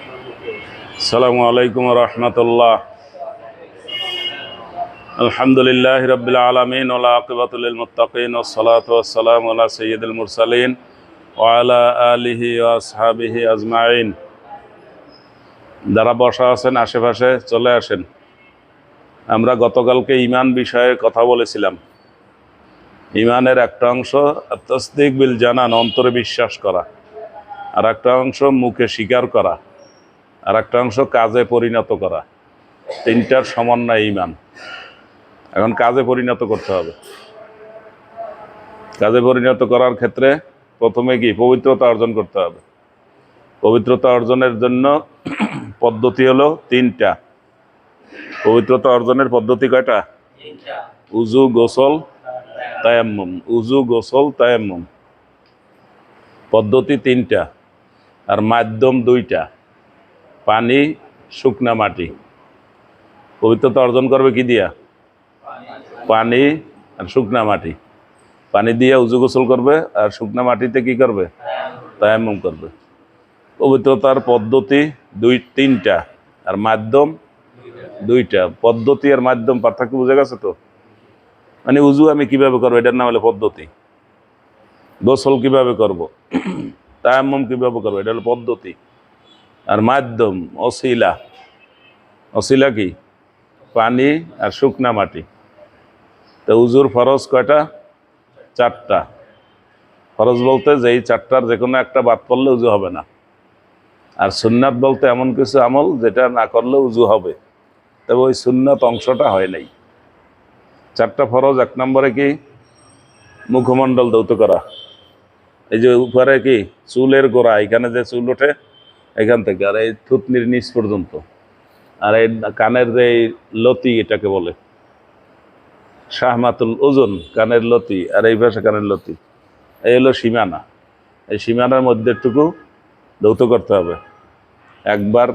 আসসালামু আলাইকুম ওয়া রাহমাতুল্লাহ। আলহামদুলিল্লাহি রাব্বিল আলামিন ওয়া আকিবাতুল লিল মুত্তাকিন ওয়াস সালাতু ওয়াস সালামু আলা সাইয়্যিদিল মুরসালিন ওয়া আলা আলিহি ওয়া আসহাবিহি আজমাইন। যারা বসা আছেন আশেপাশে চলে আসেন। আমরা গতকালকে ঈমান বিষয়ে কথা বলেছিলাম। ঈমানের একটা অংশ তাসদীক বিল জানান, অন্তরে বিশ্বাস করা, আর একটা অংশ মুখে স্বীকার করা, আর একটা অংশ কাজে পরিণত করা। তিনটার সমন্বয় ঈমান। এখন কাজে পরিণত করতে হবে। কাজে পরিণত করার ক্ষেত্রে প্রথমে কি পবিত্রতা অর্জন করতে হবে। পবিত্রতা অর্জনের জন্য পদ্ধতি হলো তিনটা। পবিত্রতা অর্জনের পদ্ধতি কয়টা? উজু, গোসল, তায়াম্মুম। উজু, গোসল, তায়াম্মুম পদ্ধতি তিনটা, আর মাধ্যম দুইটা, পানি, শুকনা মাটি। পবিত্রতা অর্জন করবে কি দিয়া? পানি আর শুকনা মাটি। পানি দিয়ে উজু গোসল করবে, আর শুকনা মাটিতে কি করবে? তায়াম্মুম করবে। পবিত্রতার পদ্ধতি তিনটা, আর মাধ্যম দুইটা। পদ্ধতি আর মাধ্যম পার্থক্য বুঝে গেছে তো? মানে উজু আমি কিভাবে করবো, এটার নাম হলো পদ্ধতি। গোসল কিভাবে করব, তায়াম্মুম কিভাবে করবো, এটা হলো পদ্ধতি। আর মাধ্যম অসিলা। অসিলা কি? পানি আর শুকনা মাটি। তো উজুর ফরজ কয়টা? চারটা। ফরজ বলতে যেই চারটার যে কোনো একটা বাদ পড়লে উজু হবে না। আর সুন্নাত বলতে এমন কিছু আমল যেটা না করলে উজু হবে, তবে ওই সুন্নাত অংশটা হয় নাই। চারটা ফরজ। এক নম্বরে কি? মুখমণ্ডল ধৌত করা। এই যে উপরে কি চুলের গোড়া, এখানে যে চুল ওঠে এখান থেকে, আর এই থুতনির নিচ পর্যন্ত, আর এই কানের যে লতি, এটাকে বলে শাহমাতুল ওজন, কানের লতি, আর এই পাশে কানের লতি, এই হলো সীমানা। এই সীমানার মধ্যেটুকু ধৌত করতে হবে একবার,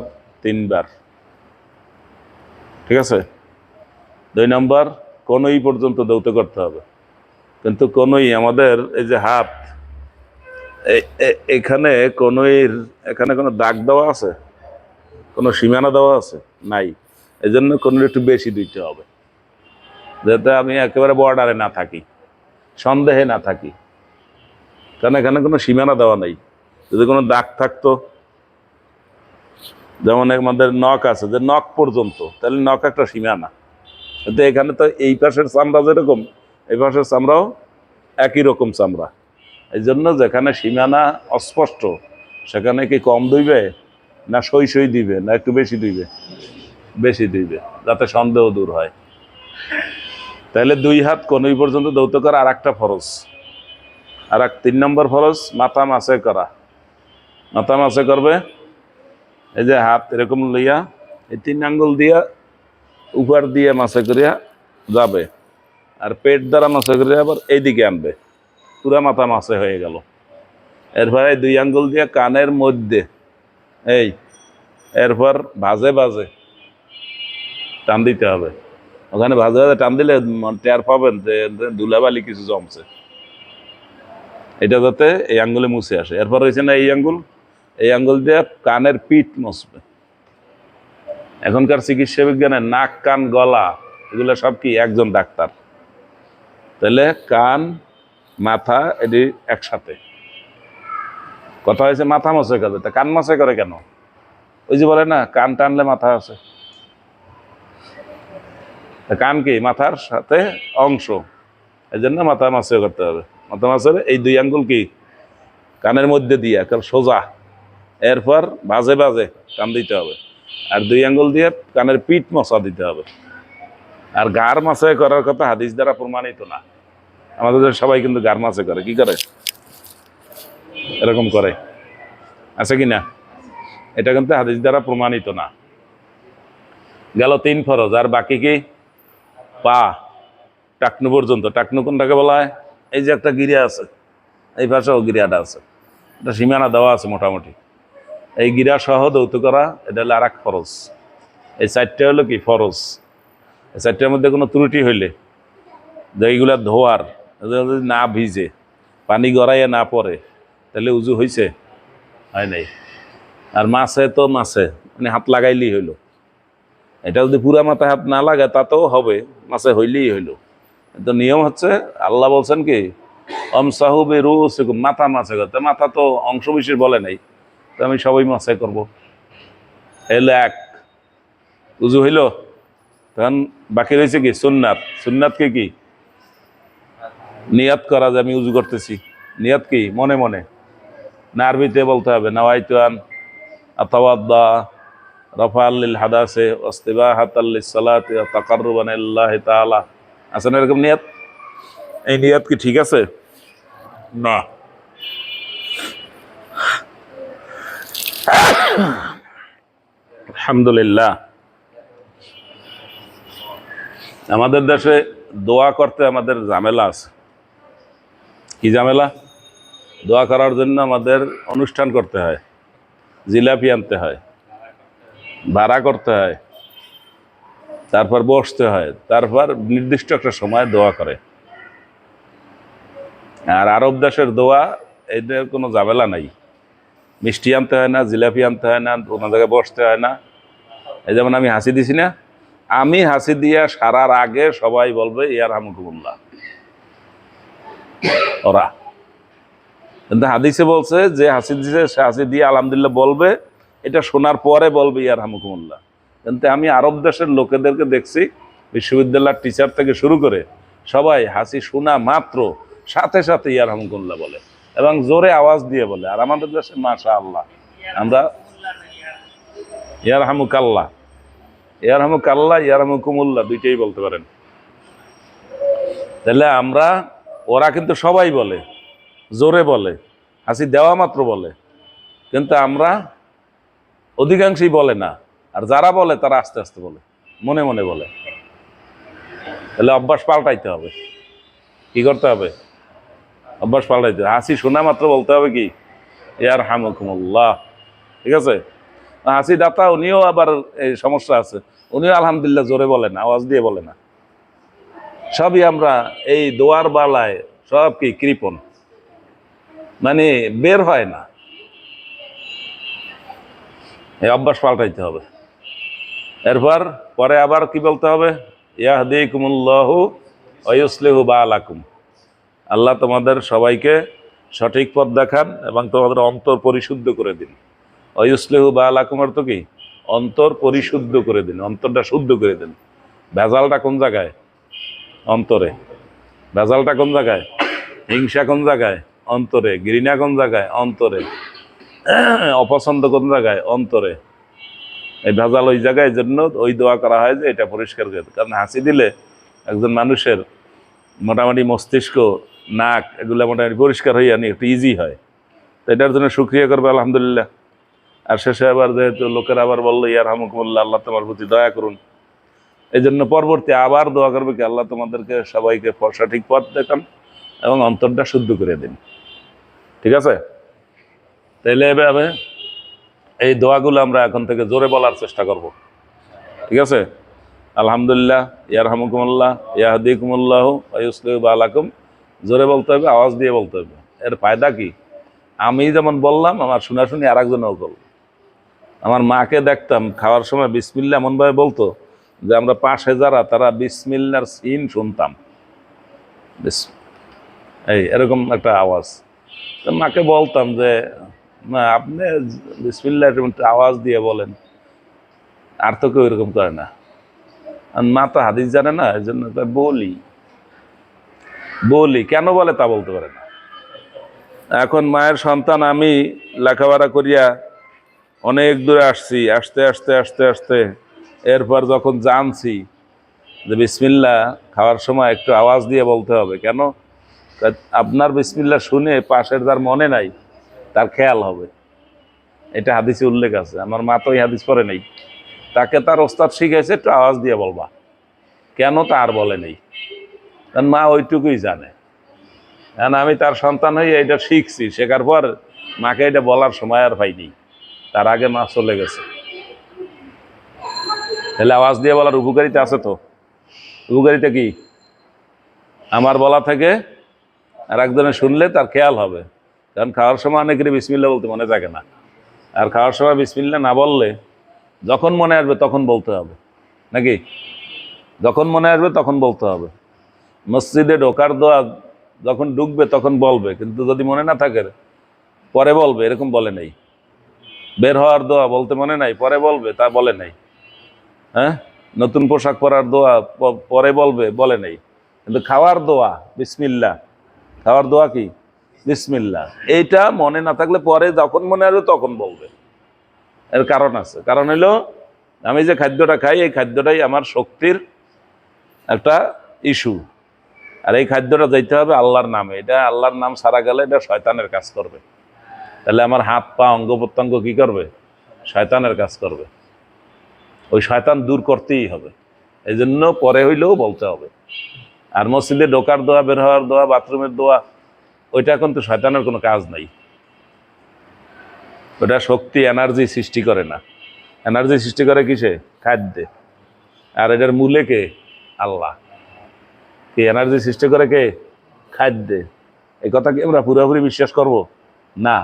তিনবার। ঠিক আছে? 2 নম্বর, কনুই পর্যন্ত ধৌত করতে হবে। কিন্তু কনুই আমাদের এই যে হাত, এখানে কনুইর এখানে কোনো দাগ দেওয়া আছে? কোনো সীমানা দেওয়া আছে? নাই। এই জন্য কনুই একটু বেশি দিতে হবে, যাতে আমি একেবারে বর্ডারে না থাকি, সন্দেহে না থাকি। কারণ এখানে কোনো সীমানা দেওয়া নেই। যদি কোনো দাগ থাকতো, যেমন আমাদের নখ আছে, যে নখ পর্যন্ত, তাহলে নখ একটা সীমানা। কিন্তু এখানে তো এই পাশের চামড়া যেরকম, এই পাশের চামড়াও একই রকম চামড়া। এই জন্য যেখানে সীমানা অস্পষ্ট, সেখানে কি কম দিবে না সই সই দিবে, না একটু বেশি দিবে? বেশি দিবে, যাতে সন্দেহ দূর হয়। তাহলে 2 হাত কনুই পর্যন্ত ধৌত করা আর একটা ফরজ। আর 3 নম্বর ফরজ মাথা মাসে করা। মাথা মাসে করবে, এই যে হাত এরকম লইয়া এই 3 আঙ্গুল দিয়া উপর দিয়ে মাসে করিয়া যাবে, আর পেট দ্বারা মাসে করিয়া আবার এইদিকে আনবে, পুরা মাথা মাসে হয়ে গেল। এরপরে 2 আঙ্গুল দিয়ে কানের মধ্যে এই, এরপর ভাজে ভাজে টান দিতে হবে। ওখানে ভাজে ভাজে টান দিলে টের পাবেন যে ধুলাবালি কিছু জমছে, এটা যাতে এই আঙ্গুলে মুছে আসে। এরপর হয়েছে না এই আঙ্গুল দিয়ে কানের পিঠ মুছবে। এখনকার চিকিৎসা বিজ্ঞানে নাক, কান, গলা এগুলো সব কি একজন ডাক্তার। তাহলে কান, মাথা এটি একসাথে। কথা হয়েছে মাথা মশে করে, তা কান মশে করে কেন? ওই যে বলে না, কান টানলে মাথা আছে। কান কি মাথার সাথে অংশ, এই জন্য মাথা মাছে করতে হবে। মাথা মাছের এই 2 আঙ্গুল কি কানের মধ্যে দিয়ে সোজা, এরপর বাজে বাজে কান দিতে হবে, আর 2 আঙ্গুল দিয়ে কানের পিঠ মশা দিতে হবে। আর গার মাছে করার কথা হাদিস দ্বারা প্রমাণিত না। আমাদের সবাই কিন্তু গার মাছে করে। কি করে? এরকম করে, আছে কি না? এটা কিন্তু হাদিস দ্বারা প্রমাণিত না। গেল 3 ফরজ। আর বাকি কি? পা, টাকনু পর্যন্ত। টাকনু কোনটাকে বলা হয়? এই যে একটা গিরা আছে, এই পাশেও গিরাটা আছে, এটা সীমানা দেওয়া আছে মোটামুটি। এই গিরা সহ ধৌত করা, এটা হলো আর এক ফরজ। এই 4টে হলো কি ফরজ। এই 4টার মধ্যে কোনো ত্রুটি হইলে, যে এইগুলা ধোয়ার যদি না ভিজে, পানি গড়াইয়া না পড়ে, তাহলে উজু হয়েছে? হয় নাই। আর মাছে তো মাছে মানে হাত লাগাইলেই হইলো। এটা যদি পুরা মাথায় হাত না লাগে তাতেও হবে, মাছে হইলেই হইলো। কিন্তু নিয়ম হচ্ছে আল্লাহ বলছেন কি অমসাহু বিরুসিকুম, মাথা মাছে করতে। মাথা তো অংশ বিশেষ বলে নাই, তো আমি সবাই মাছে করব। এলো এক উজু হইল, তখন বাকি রয়েছে কি সুন্নাত। সুন্নাতকে কি নিয়াত করা, যে আমি উজু করতেছি। নিয়াত কি মনে মনে না আরবিতে বলতে হবে, নাওয়াইতু আন আতাওয়াদ্দা রাফাআল লিল হাদাসে ওয়াস্তিবাহাতাল লিসসালাতি ওয়া তাকাররুবান ইলাল্লাহি তাআলা। আছে না এরকম নিয়াত? এই নিয়াত কি ঠিক আছে? না। আলহামদুলিল্লাহ, আমাদের দেশে দোয়া করতে আমাদের ঝামেলা আছে। কি ঝামেলা? দোয়া করার জন্য আমাদের অনুষ্ঠান করতে হয়, জিলাপি আনতে হয়, ভাড়া করতে হয়, তারপর বসতে হয়, তারপর নির্দিষ্ট একটা সময় দোয়া করে। আর আরব দেশের দোয়া এদের কোনো ঝামেলা নাই, মিষ্টি আনতে হয় না, জিলাপি আনতে হয় না, কোনো জায়গায় বসতে হয় না। এই যেমন আমি হাসি দিছি না, আমি হাসি দিয়া সারার আগে সবাই বলবে ইয়ারহামুকুমুল্লাহ ওরা। কিন্তু হাদিসে বলছে যে হাসি দিছে সে হাসি দিয়ে আলহামদুলিল্লাহ বলবে, এটা শোনার পরে বলবে ইয়ারহামুকুমুল্লাহ। কিন্তু আমি আরব দেশের লোকেদেরকে দেখছি, বিশ্ববিদ্যালয়ের টিচার থেকে শুরু করে সবাই হাসি শোনা মাত্র সাথে সাথে ইয়ারহামুকুমুল্লাহ বলে, এবং জোরে আওয়াজ দিয়ে বলে। আর আমাদের দেশে মাশাআল্লাহ আমরা ইয়ারহামুকাল্লাহ, ইয়ারহামুকাল্লাহ, ইয়ারহামুকুমুল্লাহ দুইটাই বলতে পারেন। তাহলে আমরা, ওরা কিন্তু সবাই বলে, জোরে বলে, হাসি দেওয়া মাত্র বলে, কিন্তু আমরা অধিকাংশই বলে না। আর যারা বলে তারা আস্তে আস্তে বলে, মনে মনে বলে। তাহলে অভ্যাস পাল্টাইতে হবে। কি করতে হবে? অভ্যাস পাল্টাইতে হবে। হাসি শোনা মাত্র বলতে হবে কি ইয়ারহামুকুমুল্লাহ। ঠিক আছে? হাসি দাতা উনিও আবার এই সমস্যা আছে, উনিও আলহামদুলিল্লাহ জোরে বলে না, আওয়াজ দিয়ে বলে না। সবই আমরা এই দোয়ার বালায় সব কি কৃপণ, মানে বের হয় না। এই অভ্যাস পাল্টাইতে হবে। এরপর পরে আবার কি বলতে হবে? ইয়াহদিকুমুল্লাহু ওয়া ইউসলিহু বালাকুম, আল্লাহ তোমাদের সবাইকে সঠিক পথ দেখান এবং তোমাদের অন্তর পরিশুদ্ধ করে দিন। ওয়া ইউসলিহু বালাকুম অর্থ কি? অন্তর পরিশুদ্ধ করে দিন, অন্তরটা শুদ্ধ করে দিন। ভেজালটা কোন জায়গায়? অন্তরে। ভেজালটা কোন জায়গায়? হিংসা কোন জায়গায়? অন্তরে। ঘৃণা কোন জায়গায়? অন্তরে। অপছন্দ কোন জায়গায়? অন্তরে। এই ভেজাল ওই জায়গায়, জন্য ওই দোয়া করা হয় যে এটা পরিষ্কার করে। কারণ হাসি দিলে একজন মানুষের মোটামুটি মস্তিষ্ক, নাক, এগুলো মোটামুটি পরিষ্কার হয়ে আনি একটু ইজি হয়। তো এটার জন্য শুকরিয়া করবে আলহামদুলিল্লাহ। আর শেষে আবার যেহেতু লোকেরা আবার বললো ইয়ারহামুকুমুল্লাহ, আল্লাহ তোমার প্রতি দয়া করুন, এই জন্য পরবর্তী আবার দোয়া করবে কি আল্লাহ তোমাদেরকে সবাইকে সঠিক পথ দেখান এবং অন্তরটা শুদ্ধ করে দিন। ঠিক আছে? তাইলে এভাবে এই দোয়াগুলো আমরা এখন থেকে জোরে বলার চেষ্টা করব। ঠিক আছে? আলহামদুলিল্লাহ, ইয়ারহামুকুমুল্লাহ, ইয়াহদিকুমুল্লাহ ওয়া ইউসলিহু বালাকুম, জোরে বলতে হবে, আওয়াজ দিয়ে বলতে হবে। এর ফায়দা কি? আমি যেমন বললাম, আমার শোনাশুনি আর একজনও বল। আমার মাকে দেখতাম খাওয়ার সময় বিসমিল্লাহ এমনভাবে বলতো যে আমরা পাশে যারা, তারা বিসমিল্লার সিন শুনতাম। এই এরকম একটা আওয়াজ। তো মাকে বলতাম যে মা আপনি বিসমিল্লাহ একটু আওয়াজ দিয়ে বলেন, আর তো কেউ এরকম করে না। আর মা তো হাদিস জানে না, এই জন্য বলি বলি কেন বলে তা বলতে পারে না। এখন মায়ের সন্তান আমি, লেখাপড়া করিয়া অনেক দূরে আসছি, আসতে আসতে আসতে আসতে এরপর যখন জানছি যে বিসমিল্লাহ খাওয়ার সময় একটু আওয়াজ দিয়ে বলতে হবে। কেন? আপনার বিসমিল্লাহ শুনে পাশের যার মনে নাই তার খেয়াল হবে, এটা হাদিসে উল্লেখ আছে। আমার মা তো এই হাদিস পড়ে নেই, তাকে তার ওস্তাদ শিখাইছে একটু আওয়াজ দিয়ে বলবা। কেন তা আর বলে নেই, কারণ মা ওইটুকুই জানে। কারণ আমি তার সন্তান হয়ে এটা শিখছি, শেখার পর মাকে এটা বলার সময় আর পাইনি, তার আগে মা চলে গেছে। তাহলে আওয়াজ দিয়ে বলার উপকারিতা আছে তো। উপকারিতা কি? আমার বলা থেকে আর একজনে শুনলে তার খেয়াল হবে, কারণ খাওয়ার সময় অনেকেরই বিসমিল্লাহ বলতে মনে থাকে না। আর খাওয়ার সময় বিসমিল্লাহ না বললে যখন মনে আসবে তখন বলতে হবে, নাকি? যখন মনে আসবে তখন বলতে হবে। মসজিদে ঢোকার দোয়া যখন ঢুকবে তখন বলবে, কিন্তু যদি মনে না থাকে পরে বলবে, এরকম বলে নাই। বের হওয়ার দোয়া বলতে মনে নাই, পরে বলবে, তা বলে নাই। হ্যাঁ, নতুন পোশাক পরার দোয়া পরে বলবে, বলে নাই। কিন্তু খাওয়ার দোয়া বিসমিল্লাহ, খাওয়ার দোয়া কি? বিসমিল্লাহ। এইটা মনে না থাকলে পরে যখন মনে আসবে তখন বলবে। এর কারণ আছে, কারণ হলো আমি যে খাদ্যটা খাই এই খাদ্যটাই আমার শক্তির একটা ইস্যু, আর এই খাদ্যটা যাইতে হবে আল্লাহর নামে। এটা আল্লাহর নাম সারা গেলে এটা শয়তানের কাজ করবে। তাহলে আমার হাত পা অঙ্গ প্রত্যঙ্গ কি করবে? শয়তানের কাজ করবে। ওই শয়তান দূর করতেই হবে, এই জন্য পরে হইলেও বলতে হবে। আর মসজিদে ঢোকার দোয়া, বের হওয়ার দোয়া, বাথরুমের দোয়া, ওইটা কিন্তু শয়তানের কোনো কাজ নাই। ওটা শক্তি, এনার্জি সৃষ্টি করে না। এনার্জি সৃষ্টি করে কিসে? খাদ্যে। আর এটার মূলে কে? আল্লাহ। কি এনার্জি সৃষ্টি করে কে? খাদ্যে। এই কথা কি আমরা পুরোপুরি বিশ্বাস করব? না,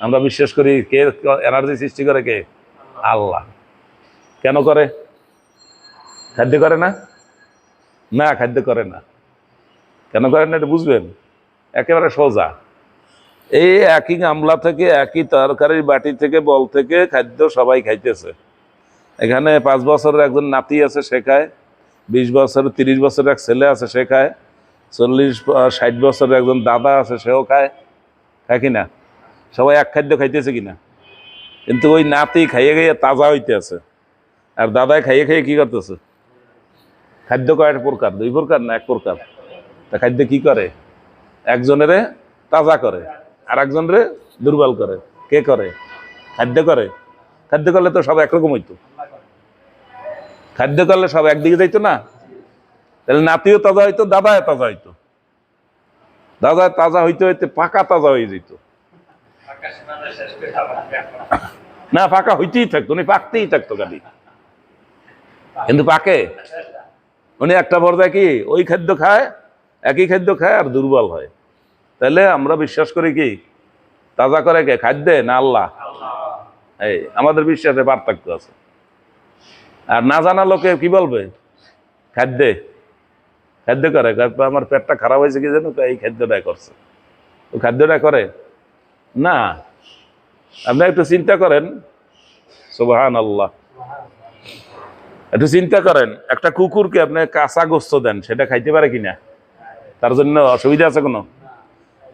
আমরা বিশ্বাস করি কে এনার্জি সৃষ্টি করে? কে? আল্লাহ। কেন করে? খাদ্য করে না? না, খাদ্য করে না। কেন করে না এটা বুঝবেন? একেবারে সোজা। এই একই গামলা থেকে, একই তরকারির বাটি থেকে, বল থেকে খাদ্য সবাই খাইতেছে। এখানে 5 বছরের একজন নাতি আছে, সে খায়। 20 বছরের 30 বছরের এক ছেলে আছে, সে খায়। 40-60 বছরের একজন দাদা আছে, সেও খায়। খায় কিনা? সবাই এক খাদ্য খাইতেছে কিনা? কিন্তু ওই নাতি খাইয়ে খাইয়ে তাজা হইতে আছে, আর দাদায় খাইয়ে খাইয়ে কি করতেছে? খাদ্য কয়েক প্রকার? 2 প্রকার না 1 প্রকার? তা খাদ্য কি করে? একজনেরে তাজা করে, আর একজনেরে দুর্বল করে। কে করে? খাদ্য করে। খাদ্য করলে তো সব একরকম হইতো। খাদ্য করলে সব একদিকে যাইতো না? তাহলে নাতিও তাজা হইতো, দাদায় তাজা হইতো। দাদায় তাজা হইতে হইতে পাকা তাজা হয়ে যেত। না, পাকা হইতেই থাকতো, উনি পাকতেই থাকতো গাড়ি। কিন্তু পাকে উনি একটা পর্যায়ে কি ওই খাদ্য খায়, একই খাদ্য খায়, আর দুর্বল হয়। তাহলে আমরা বিশ্বাস করি কি তাজা করে কে? খাদ্যে না আল্লাহ? এই আমাদের বিশ্বাসে পার্থক্য আছে। আর না জানা লোকে কি বলবে? খাদ্যে। খাদ্য করে, আমার পেটটা খারাপ হয়েছে কি জানো, এই খাদ্যটাই করছে। ও খাদ্যটা করে না। আপনি একটু চিন্তা করেন, সুবহানাল্লাহ, একটু চিন্তা করেন, একটা কুকুরকে আপনি কাঁচা গোস্ত দেন, সেটা খাইতে পারে কিনা? তার জন্য অসুবিধা আছে কোনো?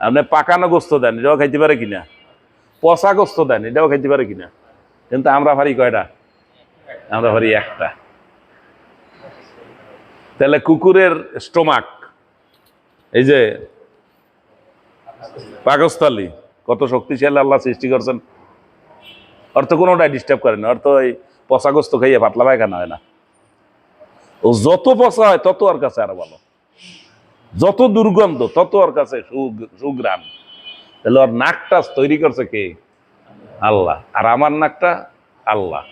আপনি পাকানো গোস্ত দেন, এটাও খাইতে পারে কিনা? পচা গোস্ত দেন, এটাও খাইতে পারে কিনা? কিন্তু আমরা পারি কয়টা? আমরা পারি একটা। তাহলে কুকুরের স্টোমাক, এই যে পাকস্থলী, কত শক্তিশালী আল্লাহ সৃষ্টি করছেন। অর্থ কোনোটাই ডিস্টার্ব করে না। অর্থ ওই পচা গোস্ত খাইয়ে পাতলা পায়খানা হয় না। ও যত পচা হয় তত ওর কাছে আরো ভালো, যত দুর্গন্ধ তত ওর কাছে সুঘ্রাণ। তাহলে ওর নাকটা তৈরি করছে কে? আল্লাহ। আর আমার নাকটা আল্লাহ।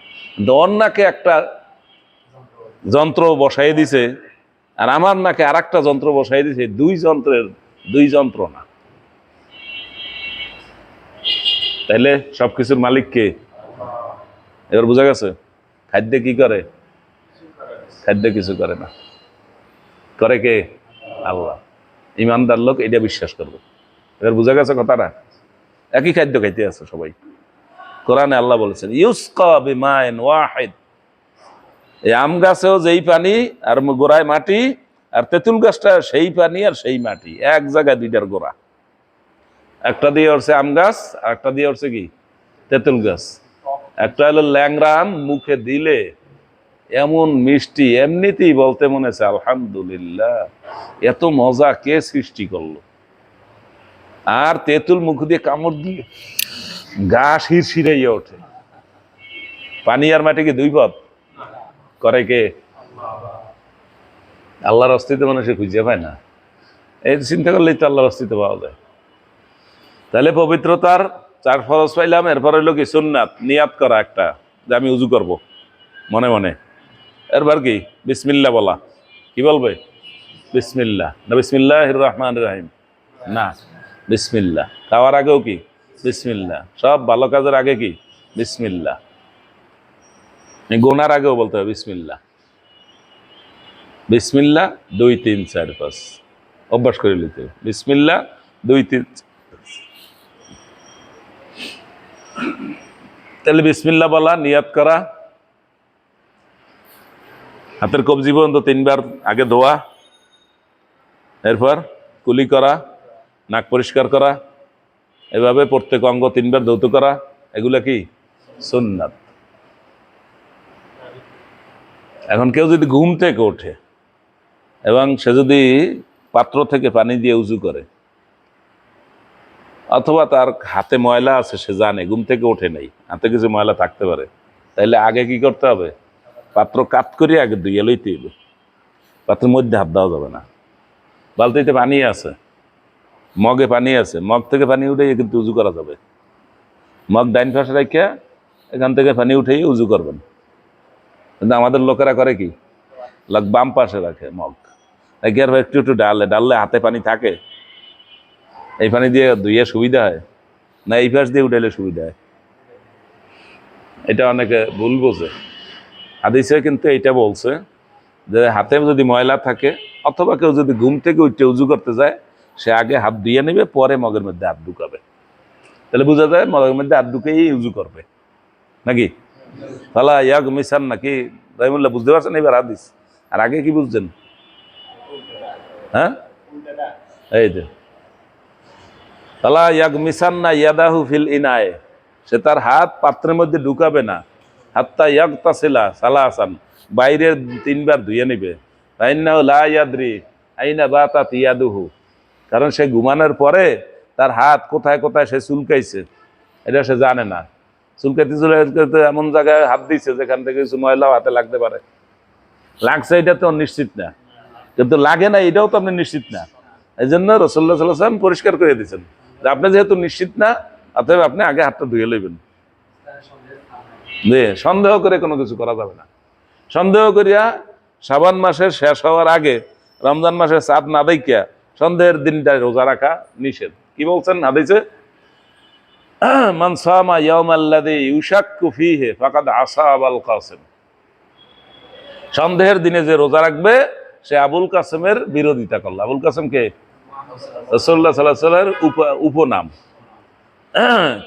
ওর নাকে একটা যন্ত্র বসাই দিছে, আর আমার নাকে আর একটা যন্ত্র বসাই দিছে। দুই যন্ত্রের দুই যন্ত্র না। তাইলে সবকিছুর মালিক কে? এবার বোঝা গেছে? খাদ্য কি করে? খাদ্য কিছু করে না, করে কে? আল্লাহ। ইমানদার লোক এটা বিশ্বাস করবে। এবার বোঝা গেছে কথাটা? একই খাদ্য খাইতে আছে সবাই। কোরআনে আল্লাহ বলেছেন ইউসকা বিমাইন ওয়াহিদ। এই আম গাছেও যেই পানি, আর গোড়ায় মাটি, আর তেঁতুল গাছটা সেই পানি আর সেই মাটি, এক জায়গায় দুইটার গোড়া। একটা দিয়ে উঠছে আম গাছ, আর একটা দিয়ে উঠছে কি? তেঁতুল গাছ। একটা হলো ল্যাংরা আম, মুখে দিলে এমন মিষ্টি, এমনিতেই বলতে মনে হচ্ছে আলহামদুলিল্লাহ, এত মজা কে সৃষ্টি করলো। আর তেঁতুল মুখ দিয়ে কামড় দিয়ে গা শিরশিরাইয়া ওঠে। পানি আর মাটি কি দুই পথ? করে কে? আল্লাহর অস্তিত্ব মানুষে খুঁজে পায় না। এই চিন্তা করলেই তো আল্লাহর অস্তিত্ব পাওয়া যায়। তাহলে পবিত্রতার 4 ফরজ পাইলাম। এরপর হইলো কি? সুন্নাত, নিয়াত করা একটা, যে আমি উজু করব মনে মনে। এরপর কি? বিসমিল্লাহ বলা। কি বলবে? বিসমিল্লাহ না বিসমিল্লাহির রহমানির রহিম? না, বিসমিল্লাহ। খাওয়ার আগেও কি? বিসমিল্লাহ। সব ভালো কাজের আগে কি? বিসমিল্লাহ। গোনার আগেও বলতে হবে বিসমিল্লাহ। বিসমিল্লাহ 2 3 4 5 অভ্যাস করে নিতে হবে। বিসমিল্লাহ 2 3। তাহলে বিসমিল্লাহ বলা, নিয়াত করা, হাতের কবজি পর্যন্ত 3 বার আগে ধোয়া, এরপর কুলি করা, নাক পরিষ্কার করা, এভাবে প্রত্যেক অঙ্গ 3 বার ধৌত করা, এগুলা কি সুন্নাত। এখন কেউ যদি ঘুম থেকে ওঠে এবং সে যদি পাত্র থেকে পানি দিয়ে উজু করে, অথবা তার হাতে ময়লা আছে, সে জানে ঘুম থেকে ওঠে নাই, হাতে কিছু ময়লা থাকতে পারে, তাইলে আগে কি করতে হবে? পাত্র কাত করে আগে ধুয়ে লইতে হবে। পাত্রের মধ্যে হাত দেওয়া যাবে না। বালতিতে পানি আছে, মগে পানি আছে, মগ থেকে পানি উঠে কিন্তু উজু করা যাবে। মগ ডাইন পাশে রেখে এখান থেকে পানি উঠেই উজু করবেন। কিন্তু আমাদের লোকেরা করে কি, লোক বাম পাশে রাখে মগ, একটু একটু ডাললে হাতে পানি থাকে, এই পানি দিয়ে ধুইয়ে সুবিধা হয় না এই পাশ দিয়ে উঠাইলে সুবিধা হয়? এটা অনেকে ভুল বোঝে। হাদিসে কিন্তু এটা বলছে যে হাতে যদি ময়লা থাকে অথবা কেউ যদি ঘুম থেকে উঠে উজু করতে যায়, সে আগে হাত ধুয়ে নেবে, পরে মগের মধ্যে হাত ঢুকাবে। তাহলে বোঝা যায় মগের মধ্যে হাত ঢুকেই উজু করবে নাকি? তাহলে ইয়াক মিশান নাকি রাহিমুল্লাহ, বুঝতে পারছেন এবার হাদিস? আর আগে কি বুঝছেন? হ্যাঁ, এই যে তালা ইয়াক মিশান না ইয়াদাহু ফিল ইনায়ে, সে তার হাত পাত্রের মধ্যে ঢুকাবে না, হাত্তা ইয়াক তাসিলা সালা আসান, বাইরের 3 বার ধুয়ে নিবে। ফাইন্নাহু লা ইয়াদরি আইনা বাতাত ইয়াদুহু, কারণ সে ঘুমানোর পরে তার হাত কোথায় কোথায় সে চুলকাইছে এটা সে জানে না। চুলকাইতে চুলকাইতে এমন জায়গায় হাত দিচ্ছে যেখান থেকে কিছু ময়লাও হাতে লাগতে পারে। লাগছে এটা তো নিশ্চিত না, কিন্তু লাগে না এটাও তো আপনি নিশ্চিত না। এই জন্য রাসূলুল্লাহ সাল্লাল্লাহু আলাইহি ওয়াসাল্লাম পরিষ্কার করে দিয়েছেন যে আপনি যেহেতু নিশ্চিত না, অতএব আপনি আগে হাতটা ধুয়ে লইবেন। সন্দেহ করে কোনো কিছু করা যাবে না। সন্দেহ করিয়া শাবান মাসের শেষ হওয়ার আগে রমজান মাসের চাঁদ না দেখিয়া সন্দেহের দিনটা রোজা রাখা নিষেধ। কি বলছেন হাদিসে? মান সামা ইয়াউমাল্লাযী ইউশাক্কু ফীহি ফাকাদ আসা আবুল কাসিম, সন্দেহের দিনে যে রোজা রাখবে সে আবুল কাসেমের বিরোধিতা করল। আবুল কাসেম কে? রাসূলুল্লাহ সাল্লাল্লাহু আলাইহি ওয়াসাল্লামের উপনাম।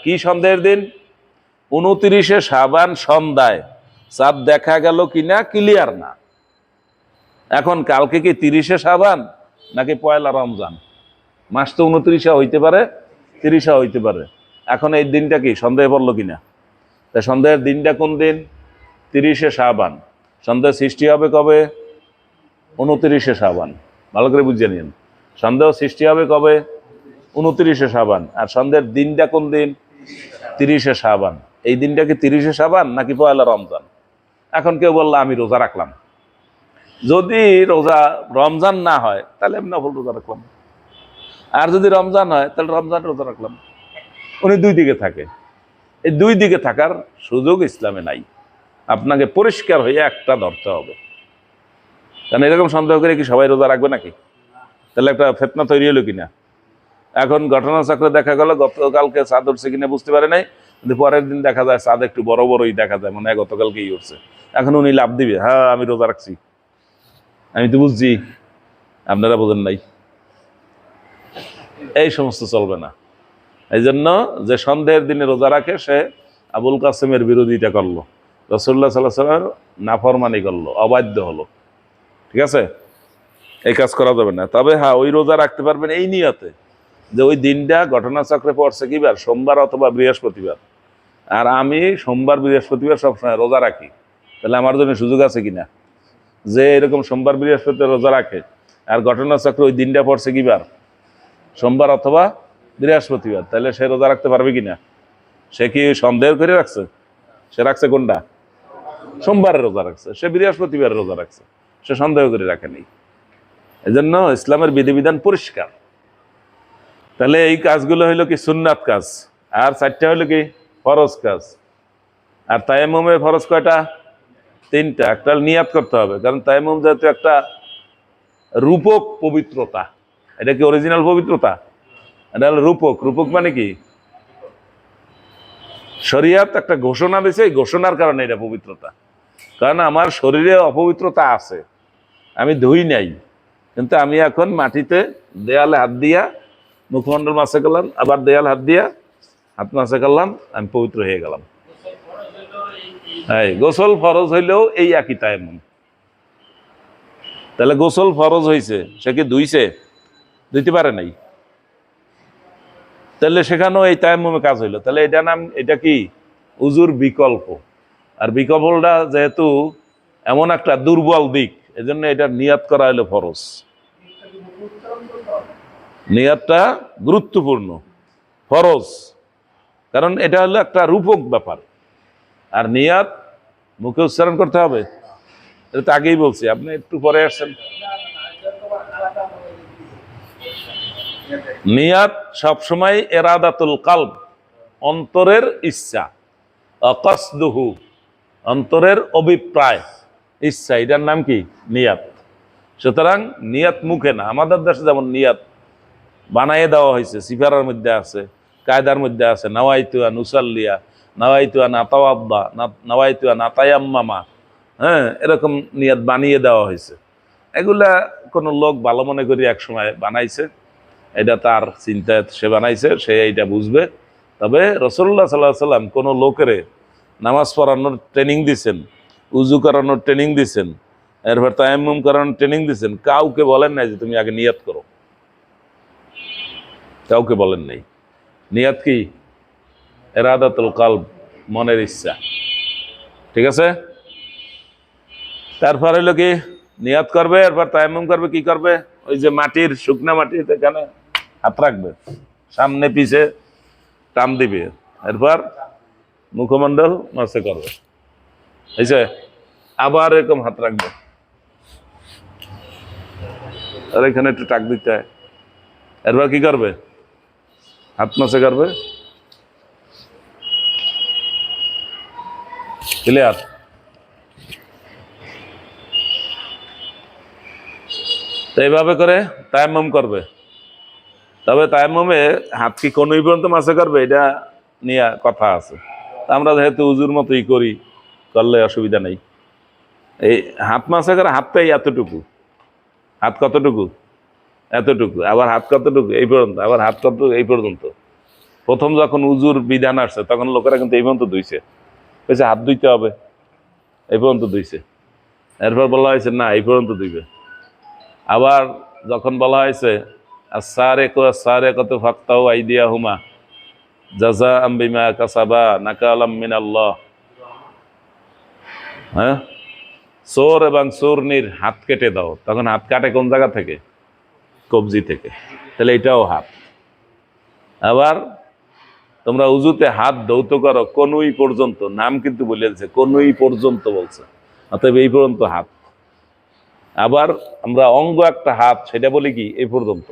কি সন্দেহের দিন? 29 শাবান সন্ধ্যায় চাঁদ দেখা গেল কিনা ক্লিয়ার না। এখন কালকে কি 30 শাবান নাকি পয়লা রমজান? মাস তো 29 হইতে পারে, 30 হইতে পারে। এখন এই দিনটা কি সন্দেহে পড়লো কিনা? তা সন্দেহের দিনটা কোন দিন? 30 শাবান। সন্দেহ সৃষ্টি হবে কবে? 29 শাবান। ভালো করে বুঝে নিন, সন্দেহ সৃষ্টি হবে কবে? 29 শাবান। আর সন্দেহের দিনটা কোন দিন? 30 শাবান। এই দিনটা কি 30 শাবান নাকি পয়লা রমজান? এখন কেউ বললো আমি রোজা রাখলাম, যদি রোজা রমজান না হয় তাহলে আমি নফল রোজা রাখলাম, আর যদি রমজান হয় তাহলে রমজান রোজা রাখলাম। উনি দুই দিকে থাকে। এই দুই দিকে থাকার সুযোগ ইসলামে নাই। আপনাকে পরিষ্কার হয়ে একটা ধরতে হবে। কারণ এরকম সন্দেহ করে কি সবাই রোজা রাখবে নাকি? তাহলে একটা ফেতনা তৈরি হলো কিনা। এখন ঘটনাচক্রে দেখা গেল গতকালকে চাঁদ উঠছে কিনা বুঝতে পারে নাই, কিন্তু পরের দিন দেখা যায় চাঁদ একটু বড় বড়ই দেখা যায়, মনে হয় গতকালকেই উঠছে। এখন উনি লাভ দিবে, হ্যাঁ আমি রোজা রাখছি, আমি তো বুঝছি, আপনারা বোঝেন নাই। এই সমস্ত চলবে না। এই জন্য যে সন্দেহের দিনে রোজা রাখে সে আবুল কাসেমের বিরোধিতা করলো, রাসূলুল্লাহ সাল্লাল্লাহু আলাইহি ওয়াসাল্লামের নাফরমানি করলো, অবাধ্য হলো। ঠিক আছে, এই কাজ করা যাবে না। তবে হ্যাঁ, ওই রোজা রাখতে পারবেন এই নিয়তে যে ওই দিনটা ঘটনাচক্রে পড়ছে কি বার? সোমবার অথবা বৃহস্পতিবার। আর আমি সোমবার বৃহস্পতিবার সবসময় রোজা রাখি, তাহলে আমার জন্য সুযোগ আছে কিনা? যে এরকম সোমবার বৃহস্পতিবার রোজা রাখে আর ঘটনাচক্রে ওই দিনটা পড়ছে কি বার? সোমবার অথবা বৃহস্পতিবার, তাহলে সে রোজা রাখতে পারবে কিনা? সে কি সন্দেহ করে রাখছে? সে রাখছে কোনটা? সোমবারের রোজা রাখছে, সে বৃহস্পতিবারের রোজা রাখছে, সে সন্দেহ করে রাখেনি। এই জন্য ইসলামের বিধিবিধান পরিষ্কার। তাহলে এই কাজগুলো হইলো কি সুন্নাত কাজ, আর 4টা হইলো কি ফরজ কাজ। আর তায়াম্মুমে ফরজ কয়টা? 3টা। একটা নিয়াত করতে হবে, কারণ তায়াম্মুম যেহেতু একটা রূপক পবিত্রতা, এটা কি অরিজিনাল পবিত্রতা? এটা হলো রূপক। রূপক মানে কি? শরিয়াত একটা ঘোষণা দিয়েছে, এই ঘোষণার কারণে এটা পবিত্রতা। কারণ আমার শরীরে অপবিত্রতা আছে, আমি ধুই নাই, কিন্তু আমি এখন মাটিতে দেয়ালে হাত দিয়া মুখমণ্ডল মাসে করলাম, আবার দেয়াল হাত দিয়া হাত মাসে করলাম, আমি পবিত্র হয়ে গেলাম। হ্যাঁ, গোসল ফরজ হইলেও এই একই তায়াম্মুম। তাহলে গোসল ফরজ হয়েছে, সে কি ধুইছে? ধুইতে পারে নাই, তাহলে সেখানেও এই তায়াম্মুমে কাজ হইলো। তাহলে এটা নাম, এটা কি উজুর বিকল্প। আর বিকল্পটা যেহেতু এমন একটা দুর্বল দিক, এজন্য এটা নিয়াত করা হলো ফরজ। নিয়াতটা গুরুত্বপূর্ণ, ফরজ, কারণ এটা হলো একটা রূপক ব্যাপার। আর নিয়াত মুখে উচ্চারণ করতে হবে, এটা তো আগেই বলছি, আপনি একটু পরে আসছেন। নিয়াত সবসময় এরাদাতুল কালব, অন্তরের ইচ্ছা, অকসদুহু, অন্তরের অভিপ্রায়, ইচ্ছা, এটার নাম কি? নিয়াত। সুতরাং নিয়াত মুখে না। আমাদের দেশে যেমন নিয়াত বানাইয়ে দেওয়া হয়েছে, সিফারার মধ্যে আছে, কায়দার মধ্যে আছে, নাওয়াইতুয়া নুসাল্লিয়া, নাওয়াইতুয়া নাতাওয়াব্বা, নাওয়াইতুয়া নাতায়াম্মামা, হ্যাঁ, এরকম নিয়াত বানিয়ে দেওয়া হয়েছে। এগুলা কোনো লোক ভালো মনে করি এক সময় বানাইছে, এটা তার চিন্তায় সে বানাইছে, সে এইটা বুঝবে। তবে রাসূলুল্লাহ সাল্লাল্লাহু আলাইহি ওয়াসাল্লাম কোনো লোকেরে নামাজ পড়ানোর ট্রেনিং দিছেন, উজু করানোর ট্রেনিং দিছেন, এরপর তায়াম্মুম করানোর ট্রেনিং দিছেন, কাউকে বলেন নাই যে তুমি আগে নিয়াত করো, কাউকে বলেন নাই। নিয়াত কি? ইরাদাতুল কলব, মনের ইচ্ছা। ঠিক আছে? তারপর হইলো কি, নিয়াত করবে, এরপর তায়াম্মুম করবে। কি করবে? ওই যে মাটির, শুকনা মাটিতে এখানে হাত রাখবে, সামনে পিছে টান দিবে, এরপর মুখমণ্ডল মাসে করবে, এই যে আবার এরকম হাত রাখবে, আর এখানে একটু টাক দিতে হয়, এরপর কি করবে? হাত মাসে করবে। ক্লিয়ার? তো এইভাবে করে তায়াম্মুম করবে। তবে তায়াম্মুমে হাত কি কোনই পর্যন্ত মাসে করবে, এটা নিয়ে কথা আছে। আমরা যেহেতু উজুর মতোই করি, করলে অসুবিধা নেই। এই হাত মাসে করে হাতটাই এতটুকু, হাত কতটুকু? এতটুকু। আবার হাত কতটুকু? এই পর্যন্ত। আবার হাত কতটুকু? এই পর্যন্ত। প্রথম যখন উজুর বিধান আসছে তখন লোকেরা কিন্তু এই পর্যন্ত ধুইছে, বলছে হাত ধুইতে হবে, এই পর্যন্ত ধুইছে। এরপর বলা হয়েছে না, এই পর্যন্ত ধুইবে। আবার যখন বলা হয়েছে আস-সারিকু ফাকতাউ আইদিয়াহুমা জাযাআম বিমা কাসাবা নাকালাম মিনাল্লাহ, হ্যাঁ, চোর এবং চোরনির হাত কেটে দাও। তখন হাত কাটে কোন জায়গা থেকে? কবজি থেকে। তাহলে এটাও হাত। আবার তোমরা উজুতে হাত ধৌত করো কনুই পর্যন্ত, নাম কিন্তু বলে দিচ্ছে, কনুই পর্যন্ত বলছে, অতএব এই পর্যন্ত হাত। আবার আমরা অঙ্গ একটা হাত, সেটা বলি কি? এই পর্যন্ত।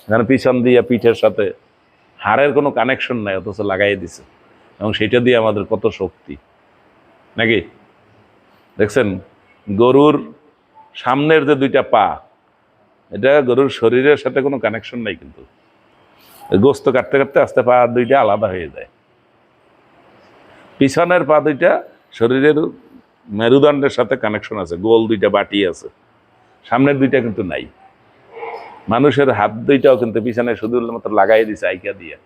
এখানে পিছন দিয়ে পিঠের সাথে হাড়ের কোনো কানেকশন নাই, অথচ লাগাই দিছে, এবং সেটা দিয়ে আমাদের কত শক্তি, নাকি? দেখছেন গরুর সামনের যে দুইটা পা, এটা গরুর শরীরের সাথে কোনো কানেকশন নাই, কিন্তু গোস্ত কাটতে কাটতে আস্তে পা দুইটা আলাদা হয়ে যায়। পিছনের পা দুইটা শরীরের মেরুদণ্ডের সাথে কানেকশন আছে, গোল দুইটা বাটি আছে, সামনের দুইটা কিন্তু নাই। মানুষের হাত দুইটাও কিন্তু পিছনে শুধু মাত্র লাগাই দিছে আইকা দিয়া,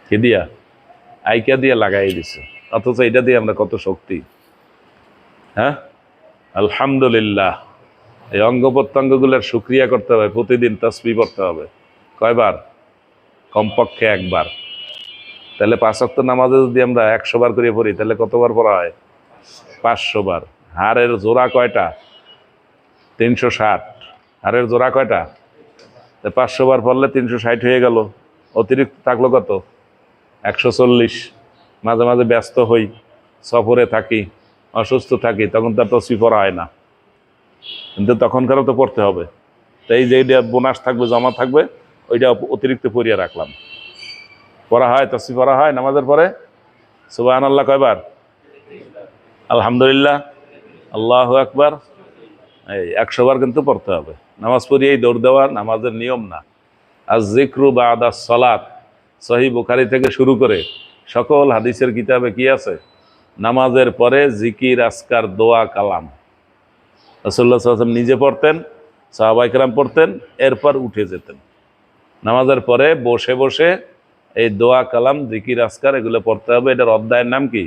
কি দিয়া? আইকা দিয়ে লাগাই দিছে, অথচ এটা দিয়ে আমরা কত শক্তি। হ্যাঁ, আলহামদুলিল্লাহ। এই অঙ্গ প্রত্যঙ্গগুলোর শুকরিয়া করতে হবে, প্রতিদিন তাসবিহ পড়তে হবে। কয়বার? কমপক্ষে একবার। তাহলে 5 ওয়াক্ত নামাজে যদি আমরা 100 বার করে পড়ি, তাহলে কতবার পড়া হয়? 500 বার। হাড়ের জোড়া কয়টা? 360। হাড়ের জোড়া কয়টা? 500 বার পড়লে 360 হয়ে গেল, অতিরিক্ত থাকলো কত? 140। মাঝে মাঝে ব্যস্ত হই, সফরে থাকি, অসুস্থ থাকি, তখন তার তসবিহ পড়া হয় না, কিন্তু তখনকারও তো পড়তে হবে। তাই যে বোনাস থাকবে, জমা থাকবে, ওইটা অতিরিক্ত পড়িয়ে রাখলাম। পড়া হয়, তসবিহ পড়া হয় নামাজের পরে। সুবহানাল্লাহ কয়বার? আলহামদুলিল্লাহ, আল্লাহু আকবার, এই 100 বার কিন্তু পড়তে হবে। নামাজ পড়িয়েই দৌড় দেওয়া নামাজের নিয়ম না। আর জিক্রু বাদা সালাত, সহিহ বুখারী থেকে শুরু করে সকল হাদিসের কিতাবে কি আছে? নামাজের পরে জিকির, আজকার, দোয়া, কালাম। রাসূলুল্লাহ সাল্লাল্লাহু আলাইহি ওয়াসাল্লাম নিজে পড়তেন, সাহাবায়ে কেরাম পড়তেন, এরপর উঠে যেতেন। নামাজের পরে বসে বসে এই দোয়া, কালাম, জিকির, আজকার এগুলো পড়তে হবে। এটার অধ্যায়ের নাম কি?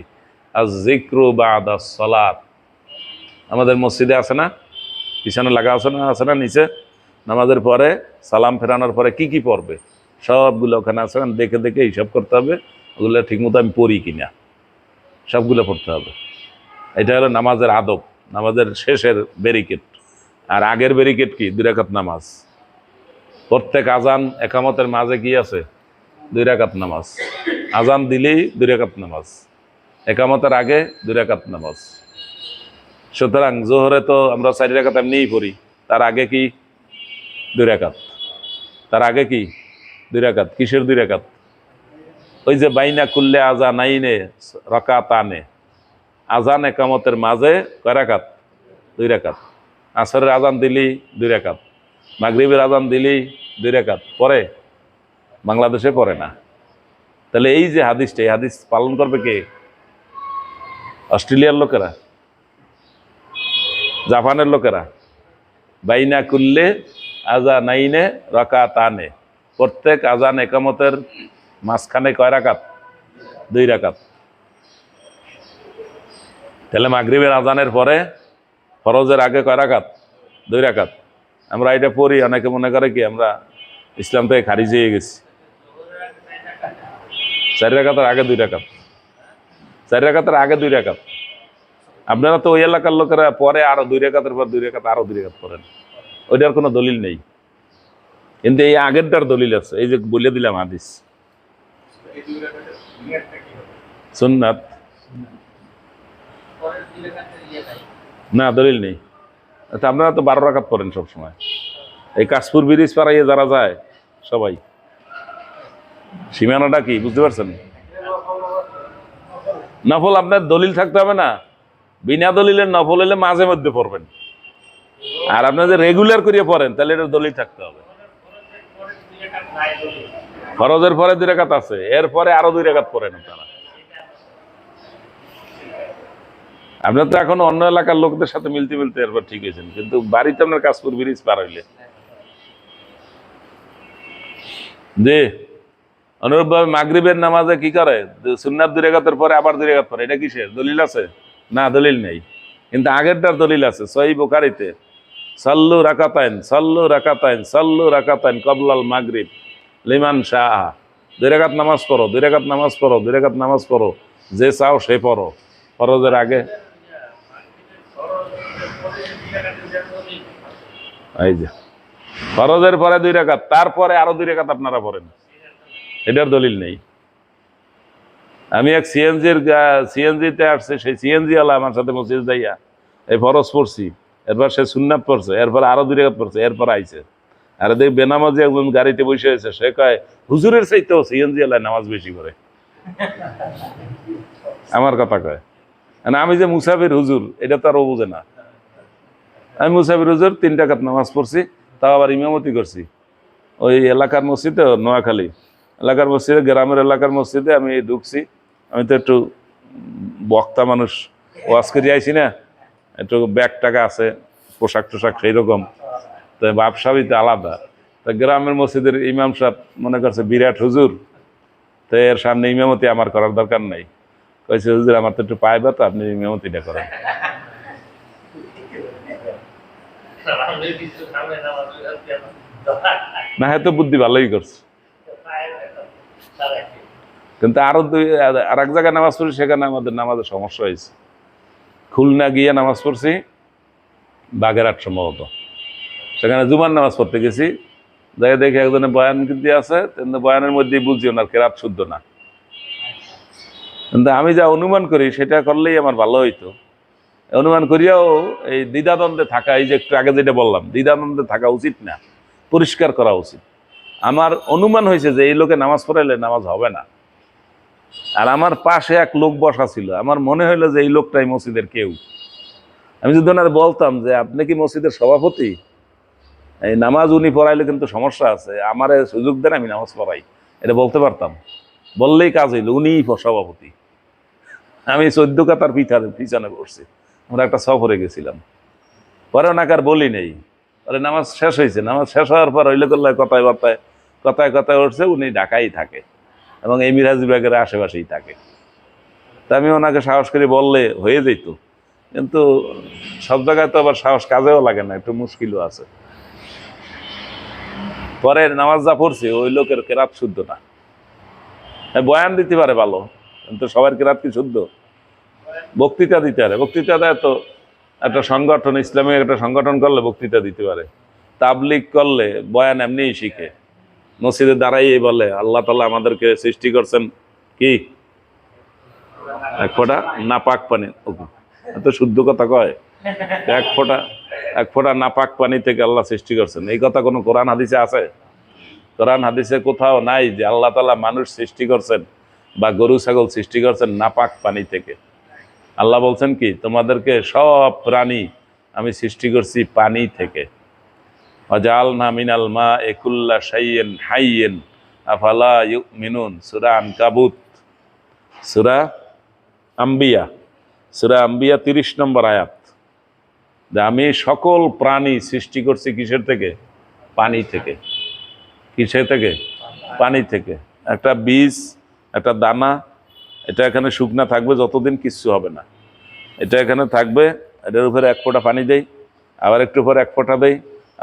আয-যিকরু বা'দাস সালাত। আমাদের মসজিদে আছে না, পিছনে লাগা আছে না নিচে? নামাজের পরে সালাম ফেরানোর পরে কি কি পড়বে সবগুলো ওখানে আছে, দেখে দেখে হিসাব করতে হবে ওগুলো ঠিকমতো আমি পড়ি কিনা, সবগুলো পড়তে হবে। এটা হলো নামাজের আদব, নামাজের শেষের ব্যারিকেড। আর আগের ব্যারিকেড কি? 2 রাকাত নামাজ। প্রত্যেক আজান একামতের মাঝে কি আছে? 2 রাকাত নামাজ। আজান দিলেই 2 রাকাত নামাজ, একামতের আগে 2 রাকাত নামাজ। সুতরাং জোহরে তো আমরা 4 রাকাত এমনিই পড়ি, তার আগে কি? 2 রাকাত। তার আগে কি? 2 রাকাত। কিসের 2 রাকাত? ওই যে বাইনা কুল্লে আযানাইনে রাকাতানে, আজান একামতের মাঝে কয় রাকাত? 2 রাকাত। আসরের আজান দিলি 2 রাকাত, মাগরিবের আজান দিলি 2 রাকাত। পরে বাংলাদেশে পড়ে না। তাহলে এই যে হাদিসটা, এই হাদিস পালন করবে কে? অস্ট্রেলিয়ার লোকেরা, জাপানের লোকেরা। বাইনা কুল্লে আযানাইনে রাকাতানে, প্রত্যেক আজান একামতের মাঝখানে কয় রাকাত? 2 রাকাত। তাহলে মাগরিবের আজানের পরে ফরজের আগে কয় রাকাত? 2 রাকাত। আমরা এটা পড়ি, অনেকে মনে করে কি আমরা ইসলাম থেকে খারিজ হয়ে গেছি। 4 রাকাতের আগে 2 রাকাত, 4 রাকাতের আগে 2 রাকাত। আপনারা তো ওই এলাকার লোকেরা পরে আরো 2 রাকাতের পর 2 রাকাত, আরো 2 রাকাত পড়েন। ওইটার কোনো দলিল নেই, কিন্তু এই আগেরটার দলিল আছে। এই যে বলে দিলাম হাদিস, সুন্নাত না, দলিল নেই। আচ্ছা, আপনারা তো 12 রাকাত পড়েন সবসময়। এই কাশপুর ব্রিজ পাড়াইয়ে যারা যায় সবাই, সীমানাটা কি বুঝতে পারছেন? নফল আপনার দলিল থাকতে হবে না, বিনা দলিলের নফল হলে মাঝে মধ্যে পড়বেন। আর আপনার যে রেগুলার করিয়ে পড়েন তাহলে এটার দলিল থাকতে হবে। ফরজের পরে 2 রাকাত আছে, এরপরে আরো 2 রাকাত পড়েন আপনারা। আপনার তো এখন অন্য এলাকার লোকদের সাথে মিলতে মিলতে এরপর ঠিক হয়েছেন, কিন্তু বাড়িতে আপনার কাশপুর ব্রিজ পার হইলে যে অনুরূপভাবে মাগরিবের নামাজে কি করে? সুন্নাত 2 রাকাতের পরে আবার 2 রাকাত পড়ে। এটা কিসের দলিল আছে? না, দলিল নেই। কিন্তু আগেরটার দলিল আছে সহিহ বুখারীতে, সাল্লু রাকাতাইন সাল্লু রাকাতাইন সাল্লু রাকাতাইন কবলাল মাগরিব লিমান শাহ। 2 রাকাত নামাজ পড়ো, 2 রাকাত নামাজ পড়ো, 2 রাকাত নামাজ পড়ো, যে চাও সে পড়ো। ফরজের আগে এই যে ফরজের পরে 2 রাকাত, তারপরে আরো 2 রাকাত আপনারা পড়েন, এটার দলিল নেই। আমি এক সিএনজিতে আসছে, সেই সিএনজি ওয়ালা আমার সাথে মসজিদ যাইয়া এই ফরজ পড়ছি, এরপর সে সুন্নাত পড়ছে, এরপর আরো 2 রাকাত পড়ছে, এরপর আইছে। আর দেখ বেনামাজি একজন গাড়িতে বসে আছে, সে কয় হুজুরের চাইতেও সিএনজি ওয়ালায় নামাজ বেশি করে। আমার কথা কয়, আমি যে মুসাফির হুজুর এটা তো আরও বুঝে না। আমি মুসাফির হুজুর 3 রাকাত নামাজ পড়ছি, তাও আবার ইমামতি করছি ওই এলাকার মসজিদে, নোয়াখালী এলাকার মসজিদে, গ্রামের এলাকার মসজিদে আমি ঢুকছি। আমি তো একটু বক্তা মানুষ, ওয়াজ করে আইছি না, একটু ব্যাগ টাকা আছে, পোশাক টোশাক সেই রকম, তো ব্যবসাবি তো আলাদা। তা গ্রামের মসজিদের ইমাম সাহেব মনে করছে বিরাট হুজুর, তো এর সামনে ইমামতি আমার করার দরকার নাই। কইছে হুজুর আমার তো একটু পায়ে ব্যথা, আপনি ইমামতিটা করেন। না, হয়তো বুদ্ধি ভালোই করছে। কিন্তু আরো আর এক জায়গায় নামাজ পড়ি, সেখানে আমাদের নামাজের সমস্যা হয়েছে। খুলনা গিয়ে নামাজ পড়ছি, বাগেরহাট সম্ভবত, সেখানে জুমার নামাজ পড়তে গেছি, যাই দেখে একজনে বয়ান কিন্তু আছে, কিন্তু বয়ানের মধ্যেই বুঝছি ওনার কেরাত শুদ্ধ না। কিন্তু আমি যা অনুমান করি সেটা করলেই আমার ভালো হইতো। অনুমান করিয়াও এই দ্বিধাদ্বন্দ্বে থাকা, এই যে একটু আগে যেটা বললাম, দ্বিধাদ্বন্দ্বে থাকা উচিত না, পরিষ্কার করা উচিত। আমার অনুমান হয়েছে যে এই লোকে নামাজ পড়াইলে নামাজ হবে না। আর আমার পাশে এক লোক বসা ছিল, আমার মনে হইলো যে এই লোকটাই মসজিদের কেউ। আমি যদি ওনার বলতাম যে আপনি কি মসজিদের সভাপতি, এই নামাজ উনি পড়াইলে কিন্তু সমস্যা আছে, আমারে সুযোগ দেন আমি নামাজ পড়াই, এটা বলতে পারতাম। বললেই কাজ হইল, উনিই সভাপতি। আমি 14 কাতার পিছনে বসছি। আমরা একটা সফরে গেছিলাম, পরে ওনাকে আর বলি নেই। পরে নামাজ শেষ হয়েছে, নামাজ শেষ হওয়ার পর হইলে করলে কথায় বার্তায় কথায় কথায় উঠছে, উনি ঢাকাই থাকে এবং এই মিরাজবাগের আশেপাশেই থাকে। তা আমি ওনাকে সাহস করে বললে হয়ে যেত, কিন্তু সব জায়গায় তো আবার সাহস কাজেও লাগে না, একটু মুশকিলও আছে। পরে নামাজ যা পড়ছি ওই লোকের কেরাত শুদ্ধ না। বয়ান দিতে পারে ভালো, কিন্তু সবার কেরাত কি শুদ্ধ? বক্তৃতা দিতে পারে, বক্তৃতা দেয় তো একটা সংগঠন, ইসলামিক একটা সংগঠন করলে বক্তৃতা দিতে পারে। তাবলিগ করলে বয়ান এমনিই শিখে, মসজিদে দাঁড়াই বলে আল্লাহ তাআলা আমাদেরকে সৃষ্টি করছেন কি এক ফোঁটা নাপাক পানি। এত শুদ্ধ কথা কয়, এক ফোঁটা নাপাক পানি থেকে আল্লাহ সৃষ্টি করছেন। এই কথা কোনো কোরআন হাদিসে আছে? কোরআন হাদিসে কোথাও নাই যে আল্লাহ তাআলা মানুষ সৃষ্টি করছেন বা গরু ছাগল সৃষ্টি করছেন নাপাক পানি থেকে। আল্লাহ বলছেন কি, তোমাদেরকে সব প্রাণী আমি সৃষ্টি করছি পানি থেকে। ওয়াজআলনা মিনাল মা'i কুল্লা শাইইন হাইয়্যিন আফালা ইউমিনুন। সূরা আনকাবুত, সূরা আম্বিয়া 30 নম্বর আয়াত। যে আমি সকল প্রাণী সৃষ্টি করছি কিসের থেকে? পানি থেকে। কিসের থেকে? পানি থেকে। একটা বীজ, একটা দানা, এটা এখানে শুকনা থাকবে যতদিন, কিচ্ছু হবে না। এটা এখানে থাকবে, এটার উপরে এক ফোঁটা পানি দেই, আবার একটু পরে এক ফোঁটা দেই,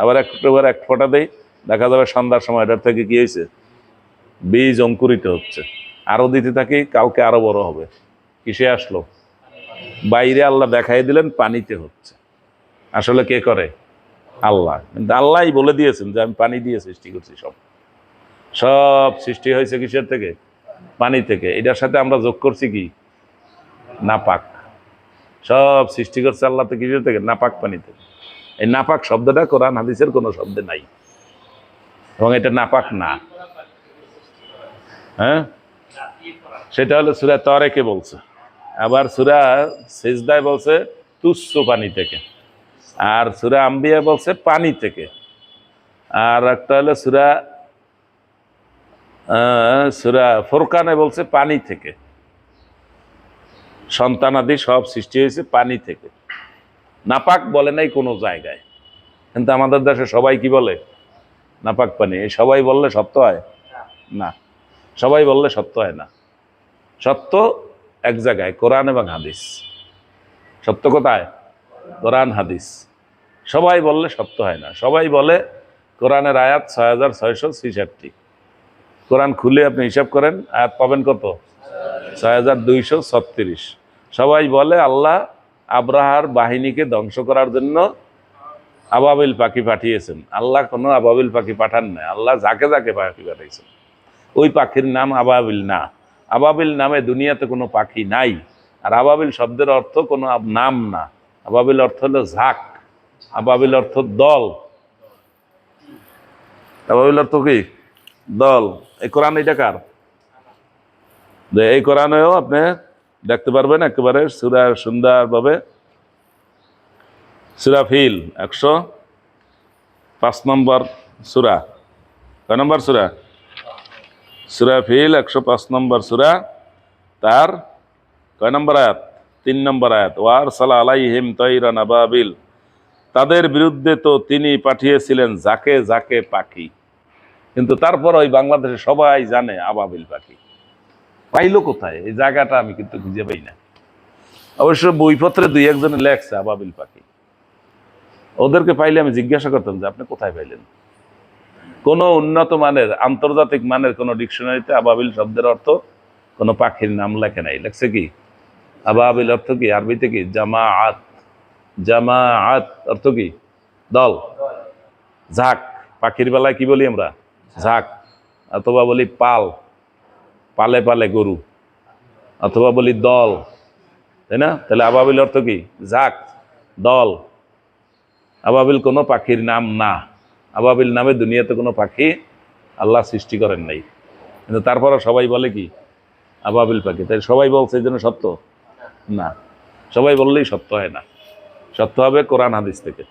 আবার একটু পরে এক ফোঁটা দেই, দেখা যাবে সন্ধ্যার সময় এটার থেকে কি হয়েছে? বীজ অঙ্কুরিত হচ্ছে। আরো দিতে থাকি, কালকে আরো বড় হবে। কিসে আসলো? বাইরে আল্লাহ দেখাই দিলেন পানিতে হচ্ছে। আসলে কে করে? আল্লাহ। কিন্তু আল্লাহই বলে দিয়েছেন যে আমি পানি দিয়ে সৃষ্টি করছি। সব সৃষ্টি হয়েছে কিসের থেকে? পানি থেকে। এটার সাথে আমরা যোগ করছি কি? নাপাক। সব সৃষ্টি করছে আল্লাহ তো কিসের থেকে? নাপাক পানি থেকে। এই নাপাক শব্দটা কোরআন হাদিসের কোনো শব্দে নাই, এবং এটা নাপাক না। হ্যাঁ, সেটা হলো সূরা তারিকে বলছে। আবার সূরা সিজদায় বলছে তুচ্ছ পানি থেকে। আর সূরা আম্বিয়া বলছে পানি থেকে। আর একটা হলো সূরা ফুরকানে বলছে পানি থেকে। সন্তানাদি সব সৃষ্টি হয়েছে পানি থেকে। নাপাক বলে নাই কোনো জায়গায়, কিন্তু আমাদের দেশে সবাই কি বলে? নাপাক পানি। এই সবাই বললে সত্য হয় না, সবাই বললে সত্য হয় না। সত্য এক জায়গায়, কোরআন এবং হাদিস। সত্য কোথায়? কোরআন হাদিস। সবাই বললে সত্য হয় না। সবাই বলে কোরআনের আয়াত 6666। কোরআন খুলে আপনি হিসাব করেন, আয়াত পাবেন কত? 6236। সবাই বলে আল্লাহ আব্রাহার বাহিনীকে ধ্বংস করার জন্য আবাবিল পাখি পাঠিয়েছেন। আল্লাহ কোনো আবাবিল পাখি পাঠান নাই, আল্লাহ যাকে যাকে পাখি পাঠিয়েছেন। ওই পাখির নাম আবাবিল না। আবাবিল নামে দুনিয়াতে কোনো পাখি নাই। আর আবাবিল শব্দের অর্থ কোনো নাম না। আবাবিল অর্থ হলো ঝাঁক, আবাবিল অর্থ দল। আবাবিল অর্থ কি? দল। এই কোরআন এটা কার? এই কোরআনেও আপনি দেখতে পারবেন একেবারে সূরা সুন্দরভাবে। সূরা ফিল 105 নম্বর সূরা। কয় নম্বর সূরা? সূরা ফিল 105 নম্বর সূরা। তার কয় নম্বর আয়াত? 3 নম্বর আয়াত। ওয়ারসালা আলাইহিম তায়রান আবাবিল। তাদের বিরুদ্ধে তো তিনি পাঠিয়েছিলেন যাকে যাকে পাখি। কিন্তু তারপর ওই বাংলাদেশে সবাই জানে আবাবিল পাখি। পাইলো কোথায়? এই জায়গাটা আমি কিন্তু খুঁজে পাই না। অবশ্য বইপত্রে 2-1 জনে লেখছে আবাবিল পাখি। ওদেরকে পাইলে আমি জিজ্ঞাসা করতাম যে আপনি কোথায় পাইলেন? কোনো উন্নত মানের, আন্তর্জাতিক মানের কোনো ডিকশনারিতে আবাবিল শব্দের অর্থ কোনো পাখির নাম লেখে নাই। লেখছে কি? আবাবিল অর্থ কি? আরবিতে কি? জামাআত। জামাআত অর্থ কি? দল। ঝাঁক। পাখির বেলায় কি বলি আমরা? ঝাঁক। অথবা বলি পাল, পালে পালে গরু, অথবা বলি দল, তাই না? তাহলে আবাবিল অর্থ কি? ঝাঁক, দল। আবাবিল কোনো পাখির নাম না। আবাবিল নামে দুনিয়াতে কোনো পাখি আল্লাহ সৃষ্টি করেন নাই, কিন্তু তারপরও সবাই বলে কি? আবাবিল পাখি। তাই সবাই বলছে এই জন্য সত্য না। সবাই বললেই সত্য হয় না, সত্য হবে কোরআন হাদিস থেকে।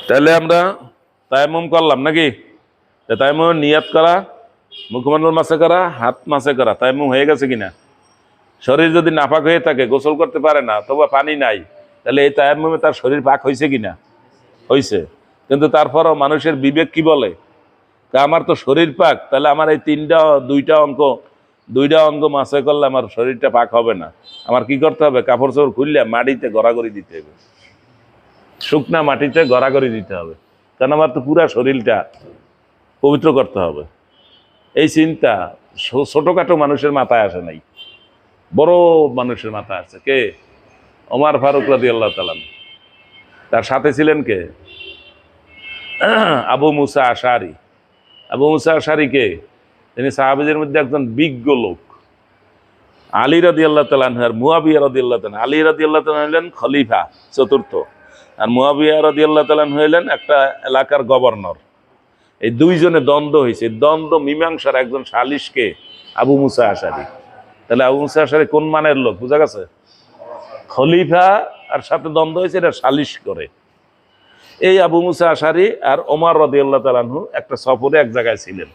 তাহলে আমরা তায়াম্মুম করলাম নাকি? তায়াম্মুম নিয়াত করা মুখমণ্ডল মাসে করা, হাত মাসে করা, তায়াম্মুম হয়ে গেছে কিনা? শরীর যদি নাপাক হয়ে থাকে, গোসল করতে পারে না, তবু পানি নাই, তাহলে এই তায়াম্মুমে তার শরীর পাক হয়েছে কিনা? হয়েছে। কিন্তু তারপরও মানুষের বিবেক কি বলে, আমার তো শরীর পাক, তাহলে আমার এই দুইটা অঙ্গ মাসে করলে আমার শরীরটা পাক হবে না। আমার কি করতে হবে? কাপড় চোপড় খুললে মাটিতে গড়াগড়ি দিতে হবে, শুকনা মাটিতে গড়াগড়ি দিতে হবে, কারণ আমার তো পুরা শরীরটা পবিত্র করতে হবে। এই চিন্তা ছোটখাটো মানুষের মাথায় আসে নাই, বড় মানুষের মাথায় আছে। কে? ওমর ফারুক রাদিয়াল্লাহু তাআলা। তার সাথে ছিলেন কে? আবু মুসা আশআরী। আবু মুসা আশআরী কে? তিনি সাহাবীদের মধ্যে একজন বিজ্ঞ লোক। আলী রাদিয়াল্লাহু তাআলা আর মুয়াবিয়া রাদিয়াল্লাহু তাআলা। আলী রাদিয়াল্লাহু তাআলা হলেন খলিফা চতুর্থ, আর মুয়াবিয়া রাদিয়াল্লাহু তাআলা হলেন একটা এলাকার গভর্নর। এই দুইজনে দ্বন্দ্ব হয়েছে, দ্বন্দ্ব মীমাংসার একজন সালিশকে আবু মুসা আশআরী। তাহলে আবু মুসা আশআরী কোন মানের লোক বুঝা গেছে? খলিফা আর সাথে দ্বন্দ্ব হয়েছে, এটা সালিশ করে। এই আবু মুসা আশআরী আর ওমর রাদিয়াল্লাহু তাআলা আনহু একটা সফরে এক জায়গায় ছিলেন।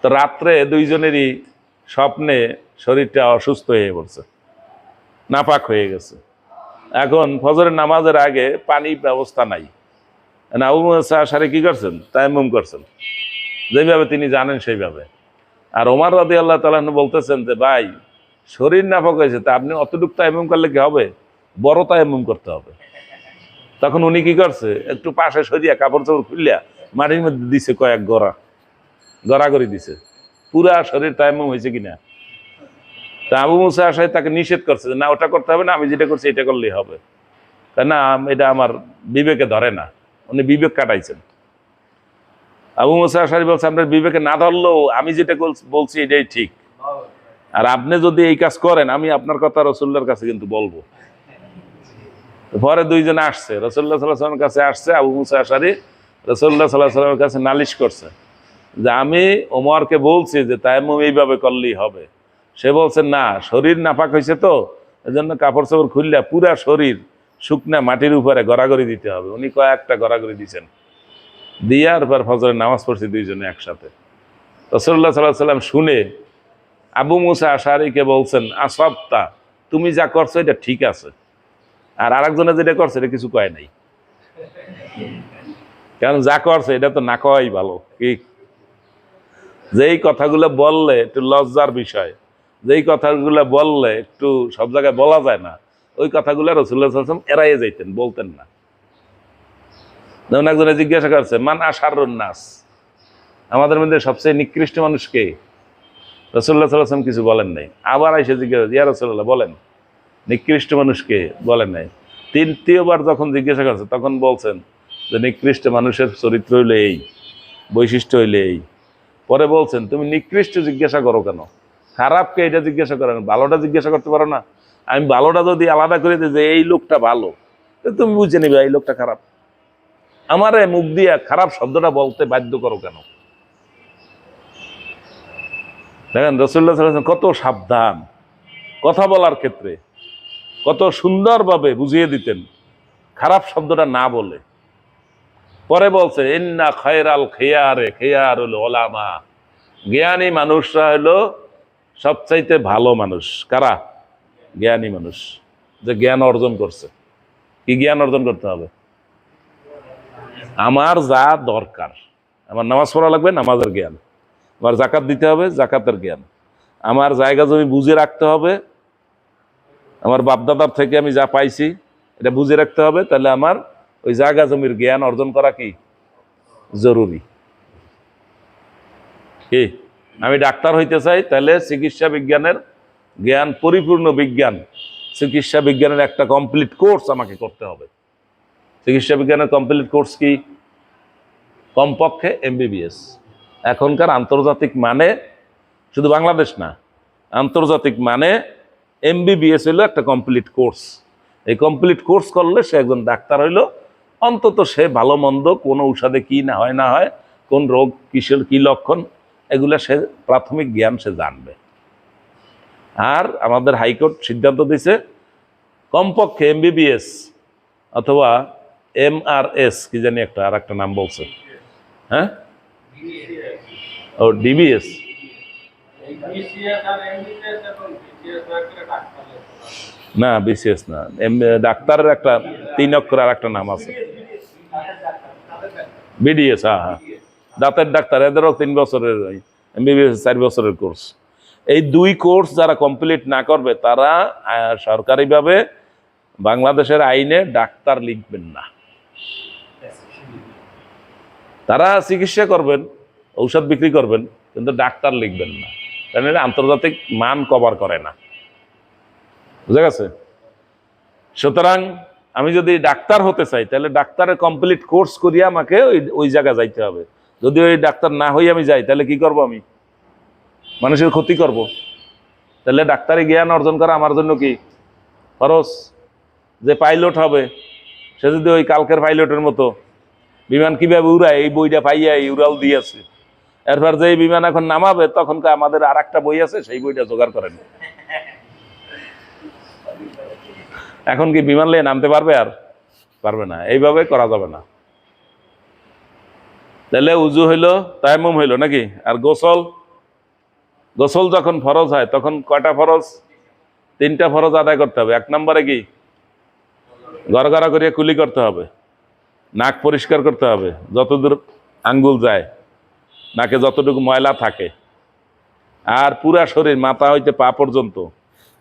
তো রাত্রে দুইজনেরই স্বপ্নে শরীরটা অসুস্থ হয়ে পড়ছে, নাপাক হয়ে গেছে। এখন ফজরের নামাজের আগে পানি ব্যবস্থা নাই। আবু মুসা আশআরী কি করছেন? তায়াম্মুম করছেন, যেভাবে তিনি জানেন সেইভাবে। আর ওমর রাদিয়াল্লাহু তাআলা আনহু বলতেছেন যে ভাই, শরীর নাপাক হয়েছে, তা আপনি অতটুকু তায়াম্মুম করলে কি হবে? বড় তায়াম্মুম করতে হবে। তখন উনি কি করছে? একটু পাশে সরিয়া কাপড় চাপড় খুললিয়া মাটির মধ্যে দিছে, কয়েক গড়াগড়ি দিছে, পুরা শরীর তায়াম্মুম হয়েছে কিনা। তা আবু মুসা আশআরী তাকে নিষেধ করছে যে না, ওটা করতে হবে না, আমি যেটা করছি এটা করলেই হবে। তাই না, এটা আমার বিবেকে ধরে না। উনি বিবেক কাটাইছেন। আবু মুসা আশআরী বলছে, আপনার বিবেকে না ধরলেও আমি যেটা বলছি এটাই ঠিক, আর আপনি যদি এই কাজ করেন আমি আপনার কথা রাসূলুল্লাহর কাছে কিন্তু বলবো। পরে দুইজনে আসছে, রাসূলুল্লাহ সাল্লাল্লাহু আলাইহি ওয়াসাল্লামের কাছে আসছে। আবু মুসা আশআরী রাসূলুল্লাহ সাল্লাল্লাহু আলাইহি ওয়াসাল্লামের কাছে নালিশ করছে যে আমি ওমরকে বলছি যে তায়াম্মুম এইভাবে করলেই হবে। সে বলছে না, শরীর নাপাক হয়েছে তো এজন্য কাপড় চাপড় খুললে পুরা শরীর শুকনা মাটির উপরে গড়াগড়ি দিতে হবে। উনি কয়েকটা গড়াগড়ি দিয়েছেন, দিয়ার পর ফজরের নামাজ পড়ছি দুইজনে একসাথে। রাসূলুল্লাহ সাল্লাল্লাহু আলাইহি ওয়াসাল্লাম শুনে আবু মুসা আশআরীকে বলছেন, আসাবতা, তুমি যা করছো এটা ঠিক আছে। আর আরেকজনে যেটা করছে এটা কিছু কয় নাই, কারণ যা করছে এটা তো না কওয়াই ভালো। কি, যেই কথাগুলো বললে একটু লজ্জার বিষয়, যেই কথাগুলো বললে একটু সব জায়গায় বলা যায় না, ওই কথাগুলো রাসূলুল্লাহ সাল্লাল্লাহু আলাইহি ওয়াসাল্লাম এড়াইয়ে যাইতেন, বলতেন না। যেমন একজনে জিজ্ঞাসা করছে, মান আশারুন নাস, আমাদের মধ্যে সবচেয়ে নিকৃষ্ট মানুষ কে? রাসূলুল্লাহ সাল্লাল্লাহু আলাইহি ওয়াসাল্লাম কিছু বলেন নাই। আবার এসে জিজ্ঞাসা, ইয়া রাসূলুল্লাহ বলেন নিকৃষ্ট মানুষ কে? বলেন নাই। তৃতীয়বার যখন জিজ্ঞাসা করছে তখন বলছেন যে নিকৃষ্ট মানুষের চরিত্র হইলে এই, বৈশিষ্ট্য হইলে এই। পরে বলছেন, তুমি নিকৃষ্ট জিজ্ঞাসা করো কেন? খারাপকে এটা জিজ্ঞাসা করো, ভালোটা জিজ্ঞাসা করতে পারো না? আমি ভালোটা যদি আলাদা করে দিই যে এই লোকটা ভালো, তুমি বুঝে নিবে এই লোকটা খারাপ, আমারে মুখ দিয়ে খারাপ শব্দটা বলতে বাধ্য করো কেন? দেখেন রাসূলুল্লাহ সাল্লাল্লাহু আলাইহি ওয়াসাল্লাম কত সাবধান কথা বলার ক্ষেত্রে, কত সুন্দরভাবে বুঝিয়ে দিতেন খারাপ শব্দটা না বলে। পরে বলছে, ইন্না খায়রাল খিয়ারে খিয়ারুল উলামা, জ্ঞানী মানুষরা হলো সবচাইতে ভালো মানুষ। কারা? জ্ঞানী মানুষ, যে জ্ঞান অর্জন করছে। কি জ্ঞান অর্জন করতে হবে? আমার যা দরকার, আমার নামাজ পড়া লাগবে, নামাজের জ্ঞান। আমার জাকাত দিতে হবে, জাকাতের জ্ঞান। আমার জায়গা জমি বুঝে রাখতে হবে, আমার বাপদাদার থেকে আমি যা পাইছি এটা বুঝে রাখতে হবে। তাহলে আমার ওই জায়গা জমির জ্ঞান অর্জন করা কি জরুরি। কি, আমি ডাক্তার হইতে চাই, তাহলে চিকিৎসা বিজ্ঞানের জ্ঞান, পরিপূর্ণ বিজ্ঞান, চিকিৎসা বিজ্ঞানের একটা কমপ্লিট কোর্স আমাকে করতে হবে। চিকিৎসা বিজ্ঞানের কমপ্লিট কোর্স কি? কমপক্ষে এমবিবিএস। এখনকার আন্তর্জাতিক মানে, শুধু বাংলাদেশ না, আন্তর্জাতিক মানে এমবিবিএস হইলো একটা কমপ্লিট কোর্স। এই কমপ্লিট কোর্স করলে সে একজন ডাক্তার হইলো, অন্তত সে ভালো মন্দ, কোন ঔষধে কি না হয়, কোন রোগ কিসের কি লক্ষণ, এগুলা সে প্রাথমিক জ্ঞান সে জানবে। আর আমাদের হাইকোর্ট সিদ্ধান্ত দিছে কমপক্ষে এমবিবিএস অথবা এমআরএস, কি জানি একটা আর একটা নাম বলছে, হ্যাঁ, ও ডিবিএস, না বিসিএস না, ডাক্তারের একটা 3 অক্ষর আর একটা নাম আছে, বিডিএস। হ্যাঁ হ্যাঁ, দাঁতের ডাক্তার, এদেরও 3 বছরের, এমবিবিএস 4 বছরের কোর্স। এই 2 কোর্স যারা কমপ্লিট না করবে তারা সরকারিভাবে বাংলাদেশের আইনে ডাক্তার লিখবেন না। তারা চিকিৎসা করবেন, ঔষধ বিক্রি করবেন, কিন্তু ডাক্তার লিখবেন না, কারণ এটা আন্তর্জাতিক মান কভার করে না। বুঝা গেছে? সুতরাং আমি যদি ডাক্তার হতে চাই তাহলে ডাক্তারের কমপ্লিট কোর্স করিয়া আমাকে ওই জায়গায় যাইতে হবে। যদি ওই ডাক্তার না হই আমি যাই তাহলে কি করব? আমি মানুষের ক্ষতি করব। তাহলে ডাক্তারি জ্ঞান অর্জন করা আমার জন্য কি খরচ? যে পাইলট হবে সে যদি ওই কালকের পাইলটের মতো বিমান কিভাবে উড়ায় এই বইটা পাইয়া এই উড়াল দিয়েছে, এরপর যে বিমান এখন নামাবে তখন আমাদের আর একটা বই আছে সেই বইটা জোগাড় করেন, এখন কি বিমান নিয়ে নামতে পারবে? আর পারবে না। এইভাবে করা যাবে না। তাহলে উজু হইলো, তায়াম্মুম হইলো নাকি? আর গোসল, গোসল যখন ফরজ হয় তখন কয়টা ফরজ? 3টা ফরজ আদায় করতে হবে। 1 নম্বরে কি? গড়গড়া করিয়া কুলি করতে হবে, নাক পরিষ্কার করতে হবে যতদূর আঙ্গুল যায়, নাকে যতটুকু ময়লা থাকে, আর পুরা শরীর মাথা হইতে পা পর্যন্ত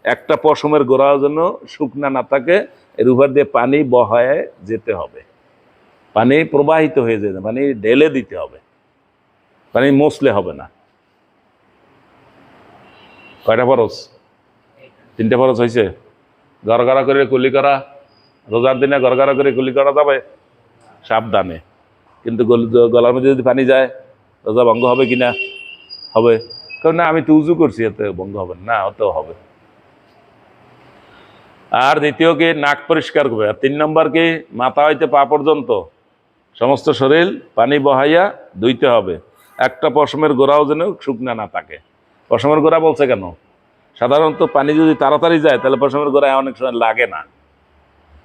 একটা পশমের গোড়াও যেন শুকনা না থাকে, এর উপর দিয়ে পানি বহায় যেতে হবে, পানি প্রবাহিত হয়ে যেতে, পানি ঢেলে দিতে হবে, পানি মসলে হবে না। কয়টা ফরজ? 3টে ফরজ হয়েছে। গড়গড়া করে কুলি করা, রোজার দিনে গড়গড়া করে কুলি করা যাবে সাবধানে, কিন্তু গলার মধ্যে যদি পানি যায় রোজা ভঙ্গ হবে কিনা? হবে। কারণ না আমি তো উজু করছি, এতে ভঙ্গ হবে না, ওতেও হবে। আর দ্বিতীয় কি? নাক পরিষ্কার করবে। আর 3 নম্বর কি? মাথা হইতে পা পর্যন্ত সমস্ত শরীর পানি বহাইয়া ধুইতে হবে, একটা পশমের গোড়াও যেন শুকনা না থাকে। পশমের গোড়া বলছে কেন? সাধারণত পানি যদি তাড়াতাড়ি যায় তাহলে পশমের গোড়ায় অনেক সময় লাগে না,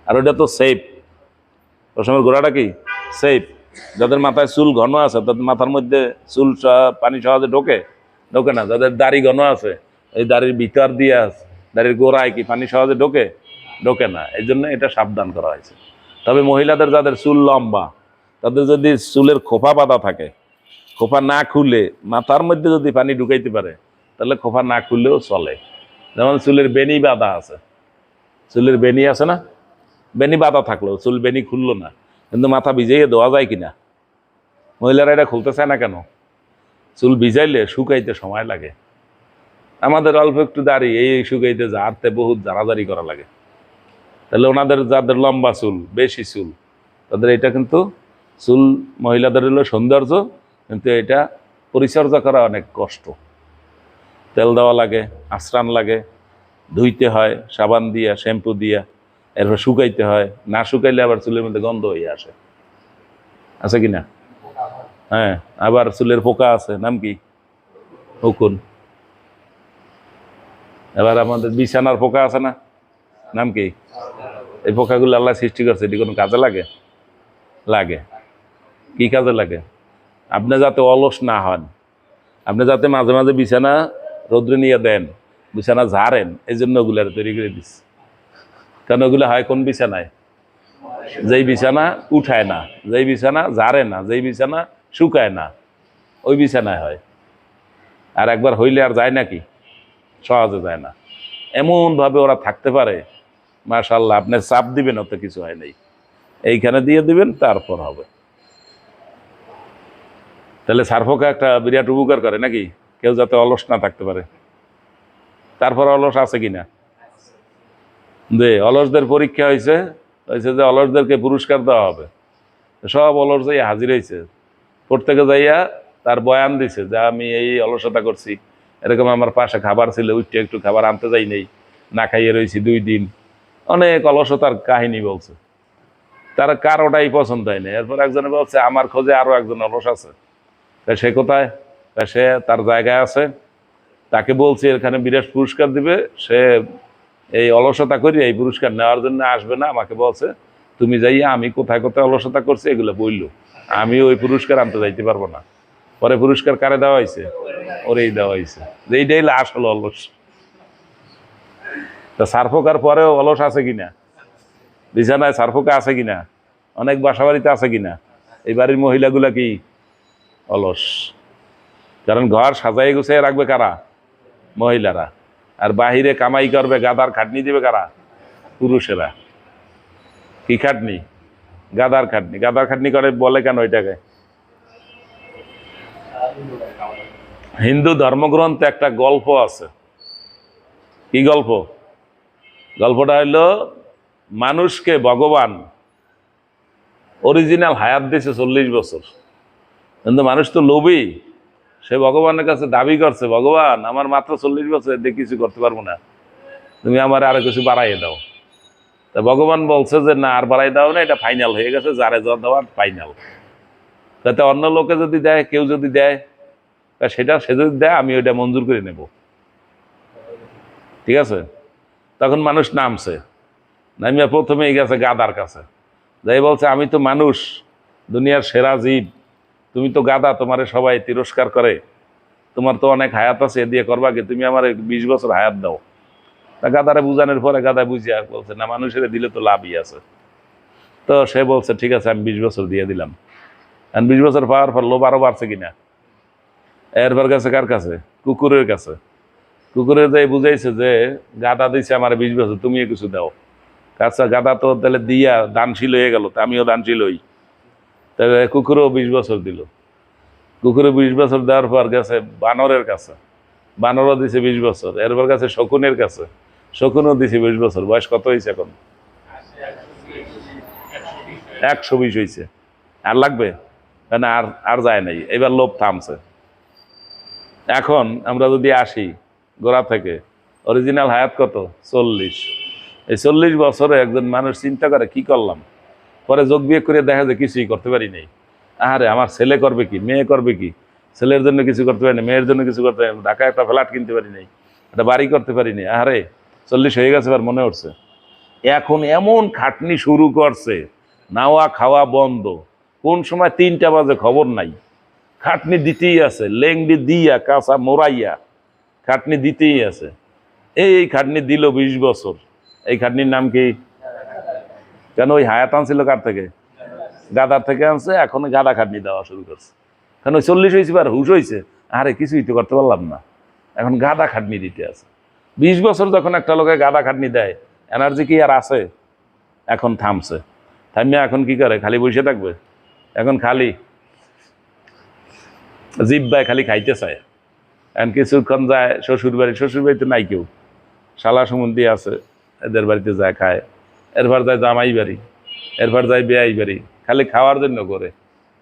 আর ওটা তো সেফ। পশমের গোড়াটা কি সেফ। যাদের মাথায় চুল ঘন আছে তাদের মাথার মধ্যে চুল পানি সহজে ঢোকে না। যাদের দাড়ি ঘন আছে এই দাড়ির ভিতর দিয়ে আছে, দাড়ির গোড়ায় কি পানি সহজে ঢোকে না। এই জন্য এটা সাবধান করা হয়েছে। তবে মহিলাদের যাদের চুল লম্বা তাদের যদি চুলের খোপা বাঁধা থাকে, খোপা না খুলে মাথার মধ্যে যদি পানি ঢুকাইতে পারে তাহলে খোপা না খুললেও চলে। যেমন চুলের বেনি বাঁধা আছে, চুলের বেনি আছে না, বেনি বাঁধা থাকলো, চুল বেনি খুললো না, কিন্তু মাথা ভিজাইয়ে দেওয়া যায় কিনা? মহিলারা এটা খুলতে চায় না কেন? চুল ভিজাইলে শুকাইতে সময় লাগে। আমাদের অল্প একটু দাড়ি এই শুকাইতে ঝাড়তে বহুত জারাজারি করা লাগে। তাহলে ওনাদের যাদের লম্বা চুল, বেশি চুল, তাদের এটা কিন্তু চুল মহিলাদের হলো সৌন্দর্য, কিন্তু এটা পরিচর্যা করা অনেক কষ্ট। তেল দেওয়া লাগে, আশ্রান লাগে, ধুইতে হয় সাবান দিয়া, শ্যাম্পু দিয়া, এরপর শুকাইতে হয়। না শুকাইলে আবার চুলের মধ্যে গন্ধ হয়ে আসে, আছে কিনা? হ্যাঁ, আবার চুলের পোকা আছে, নাম কি? উকুন। এবার আমাদের বিছানার পোকা আছে না, নাম কি? এই পোকাগুলো আল্লাহ সৃষ্টি করছে, এটি কোনো কাজে লাগে? লাগে। কি কাজে লাগে? আপনি যাতে অলস না হন, আপনি যাতে মাঝে মাঝে বিছানা রৌদ্রে নিয়ে দেন, বিছানা ঝাড়েন, এই জন্য ওগুলো তৈরি করে দিস। কারণ ওগুলো হয় কোন বিছানায়? যেই বিছানা উঠায় না, যেই বিছানা ঝাড়ে না, যেই বিছানা শুকায় না, ওই বিছানায় হয়। আর একবার হইলে আর যায় নাকি? সহজে যায় না। এমনভাবে ওরা থাকতে পারে, মাশাআল্লাহ। আপনি চাপ দিবেন, ওতে কিছু হয় নাই, এইখানে দিয়ে দিবেন, তারপর হবে। তাহলে সার্ফোকা একটা বিরাট উপকার করে নাকি? কেউ যাতে অলস না থাকতে পারে। তারপর অলস আছে কিনা? যে অলসদের পরীক্ষা হয়েছে যে অলসদেরকে পুরস্কার দেওয়া হবে। সব অলস যাইয়া হাজির হয়েছে, প্রত্যেকে যাইয়া তার বয়ান দিছে যে আমি এই অলসতা করছি, এরকম আমার পাশে খাবার ছিল, উঠতে একটু খাবার আনতে যাই নেই, না খাইয়ে রয়েছি 2 দিন, অনেক অলসতার কাহিনী বলছে। তার কারোটাই পছন্দ হয় না। এরপর একজনে বলছে আমার খোঁজে আরো একজন অলস আছে। তা সে কোথায়? তা সে তার জায়গায় আছে, তাকে বলছে এখানে বিরাট পুরস্কার দিবে, সে এই অলসতা করি এই পুরস্কার নেওয়ার জন্য আসবে না। আমাকে বলছে তুমি যাইয়া আমি কোথায় কোথায় অলসতা করছি এগুলো বললো, আমি ওই পুরস্কার আনতে যাইতে পারবো না। পরে পুরস্কার কারে দেওয়া হয়েছে? ওরেই দেওয়া হয়েছে, যে এইটাই আসলে অলস। তা সার্ফোকার পরেও অলস আছে কিনা? বিছানায় সার্ফোকা আছে কিনা? অনেক বাসা বাড়িতে আছে কিনা? এই বাড়ির মহিলাগুলা কি অলস? কারণ ঘর সাজাই গুছিয়ে রাখবে কারা? মহিলারা। আর বাহিরে কামাই করবে, গাদার খাটনি দিবে কারা? পুরুষেরা। কি খাটনি? গাদার খাটনি। গাদার খাটনি করে বলে কেন এটাকে? হিন্দু ধর্মগ্রন্থে একটা গল্প আছে। কি গল্প? গল্পটা হইল মানুষকে ভগবান অরিজিনাল হায়াত দিয়েছে 40 বছর, কিন্তু মানুষ তো লোভী। সে ভগবানের কাছে দাবি করছে, ভগবান আমার মাত্র 40 বছর, দিয়ে কিছু করতে পারবো না, তুমি আমার আরো কিছু বাড়াইয়ে দাও। তা ভগবান বলছে যে না, আর বাড়াই দাও না, এটা ফাইনাল হয়ে গেছে, যারে যা দেওয়ার ফাইনাল। তাতে অন্য লোকে যদি দেয়, কেউ যদি দেয়, তা সেটা সে যদি দেয় আমি ওইটা মঞ্জুর করে নেব। ঠিক আছে? তখন মানুষ নামছে, নামিয়া প্রথমেই গেছে গাদার কাছে, যাই বলছে আমি তো মানুষ, দুনিয়ার সেরা জীব, তুমি তো গাদা, তোমারে সবাই তিরস্কার করে, তোমার তো অনেক হায়াত আছে, এ দিয়ে করবা কি, তুমি আমার 20 বছর হায়াত দাও। তা গাদারে বুঝানোর পরে গাদা বুঝিয়া বলছে না, মানুষের দিলে তো লাভই আছে। তো সে বলছে ঠিক আছে, আমি 20 বছর দিয়ে দিলাম। আর 20 বছর পাওয়ার পর লোভ আরো বাড়ছে কিনা? এরপর গেছে কার কাছে? কুকুরের কাছে। কুকুরের যাই বুঝাইছে যে গাদা দিছে আমার 20 বছর, তুমিও কিছু দাও। আচ্ছা, গাদা তো তাহলে দিয়া দানশীল হয়ে গেল, তা আমিও দানশীল হই। তাহলে কুকুরও 20 বছর দিল। কুকুরে 20 বছর দেওয়ার পর গেছে বানরের কাছে, বানরও দিছে 20 বছর। এরপর গেছে শকুনের কাছে, শকুনও দিছে 20 বছর। বয়স কত হয়েছে এখন? 120 হয়েছে। আর লাগবে না, আর আর যায় নাই, এবার লোভ থামছে। এখন আমরা যদি আসি গোড়া থেকে, অরিজিনাল হায়াত কত? 40। এই 40 বছরে একজন মানুষ চিন্তা করে কি করলাম, পরে যোগ বিয়োগ করে দেখা যায় কিছুই করতে পারি নাই। আরে আমার ছেলে করবে কি, মেয়ে করবে কি, ছেলের জন্য কিছু করতে পারি না, মেয়ের জন্য কিছু করতে পারি না, ঢাকায় একটা ফ্ল্যাট কিনতে পারি নাই, একটা বাড়ি করতে পারি নি। আরে 40 হয়ে গেছে, এবার মনে উঠছে। এখন এমন খাটনি শুরু করছে, নাওয়া খাওয়া বন্ধ, কোন সময় 3টা বাজে খবর নাই, খাটনি দিতেই আছে, লেংডি দিয়া কাঁচা মোড়াইয়া খাটনি দিতেই আছে। এই খাটনি দিল 20 বছর। এই খাটনির নাম কি? কেন ওই হায়াত আনছিল কার থেকে? গাদার থেকে আনছে। এখন গাদা খাটনি দেওয়া শুরু করছে, কারণ ওই 40 হয়েছে, আর হুশ হয়েছে, আরে কিছুই তো করতে পারলাম না, এখন গাদা খাটনি দিতে আছে। 20 বছর যখন একটা লোকে গাদা খাটনি দেয়, এনার্জি কি আর আছে? এখন থামছে। থামিয়া এখন কি করে? খালি বসে থাকবে। এখন খালি জিব্বায় খালি খাইতে চায়। এখন কিছুক্ষণ যায় শ্বশুর বাড়ি, শ্বশুর বাড়িতে নাই কেউ, শালা সম্বন্ধী আছে, এদের বাড়িতে যায় খায়। এরপর যায় জামাই বাড়ি, এরপর যায় বেয়াই বাড়ি, খালি খাওয়ার জন্য করে,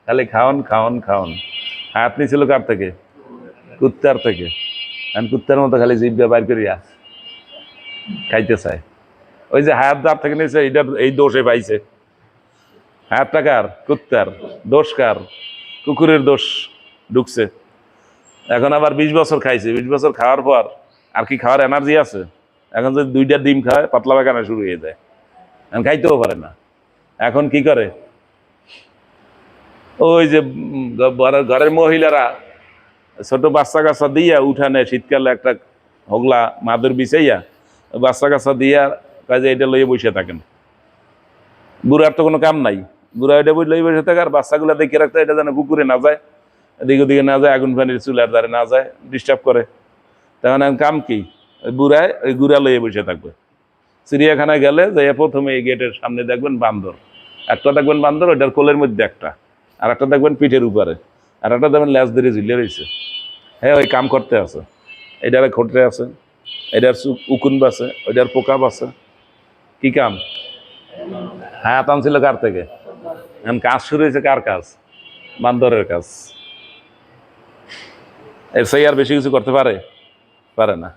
খালি খাওন খাওন খাওন। হাত নিছিল কার থেকে? কুত্তার থেকে। এখন কুত্তার মতো খালি জিব্বা বাইর করিয়া খাইতে চায়। ওই যে হায়াত যার থেকে নিয়েছে, এইটার এই দোষে পাইছে। হায়াতটা কার? কুত্তার। দোষ কার? কুকুরের দোষ ঢুকছে। এখন আবার 20 বছর খাইছে, 20 বছর খাওয়ার পর আর কি খাওয়ার এনার্জি আছে? এখন যদি 2টা ডিম খায়, পাতলা পায়খানা শুরু হয়ে যায়, এখন খাইতেও পারে না। এখন কি করে? ওই যে ঘরের মহিলারা ছোট বাচ্চা কাচ্চা দিয়া উঠানে শীতকালে একটা হোগলা মাদুর বিছাইয়া বাচ্চা কাচ্চা দিয়া কাজে এটা লইয়ে বসে থাকেন। বুড়ার তো কোনো কাম নাই, বুড়া এটা লইয়ে বসে থাকে, আর বাচ্চাগুলা দেখে রাখতে, এটা যেন পুকুরে না যায়, এদিকে ওদিকে না যায়, আগুন পানির চুলার দ্বারে না যায়, ডিস্টার্ব করে। তখন কাম কি? ওই বুড়ায় ওই গুড়া লইয়ে বসে থাকবে। চিড়িয়াখানায় গেলে যাইয়া প্রথমে এই গেটের সামনে দেখবেন বান্দর, একটা দেখবেন বান্দর, ওইটার কোলের মধ্যে একটা, আর একটা দেখবেন পিঠের উপরে, আর একটা দেখবেন ল্যাজ ধরে ঝুলিয়ে রয়েছে। হ্যাঁ, ওই কাম করতে আছে, এটার খটরে আছে, এটার উকুন বাসে, ওইটার পোকা বাসে। কি কাম? হায়াত আনছিল কার থেকে? এখন কাজ শুরু হয়েছে কার কাজ? বান্দরের কাজ। এর সেই আর বেশি কিছু করতে পারে? পারে না।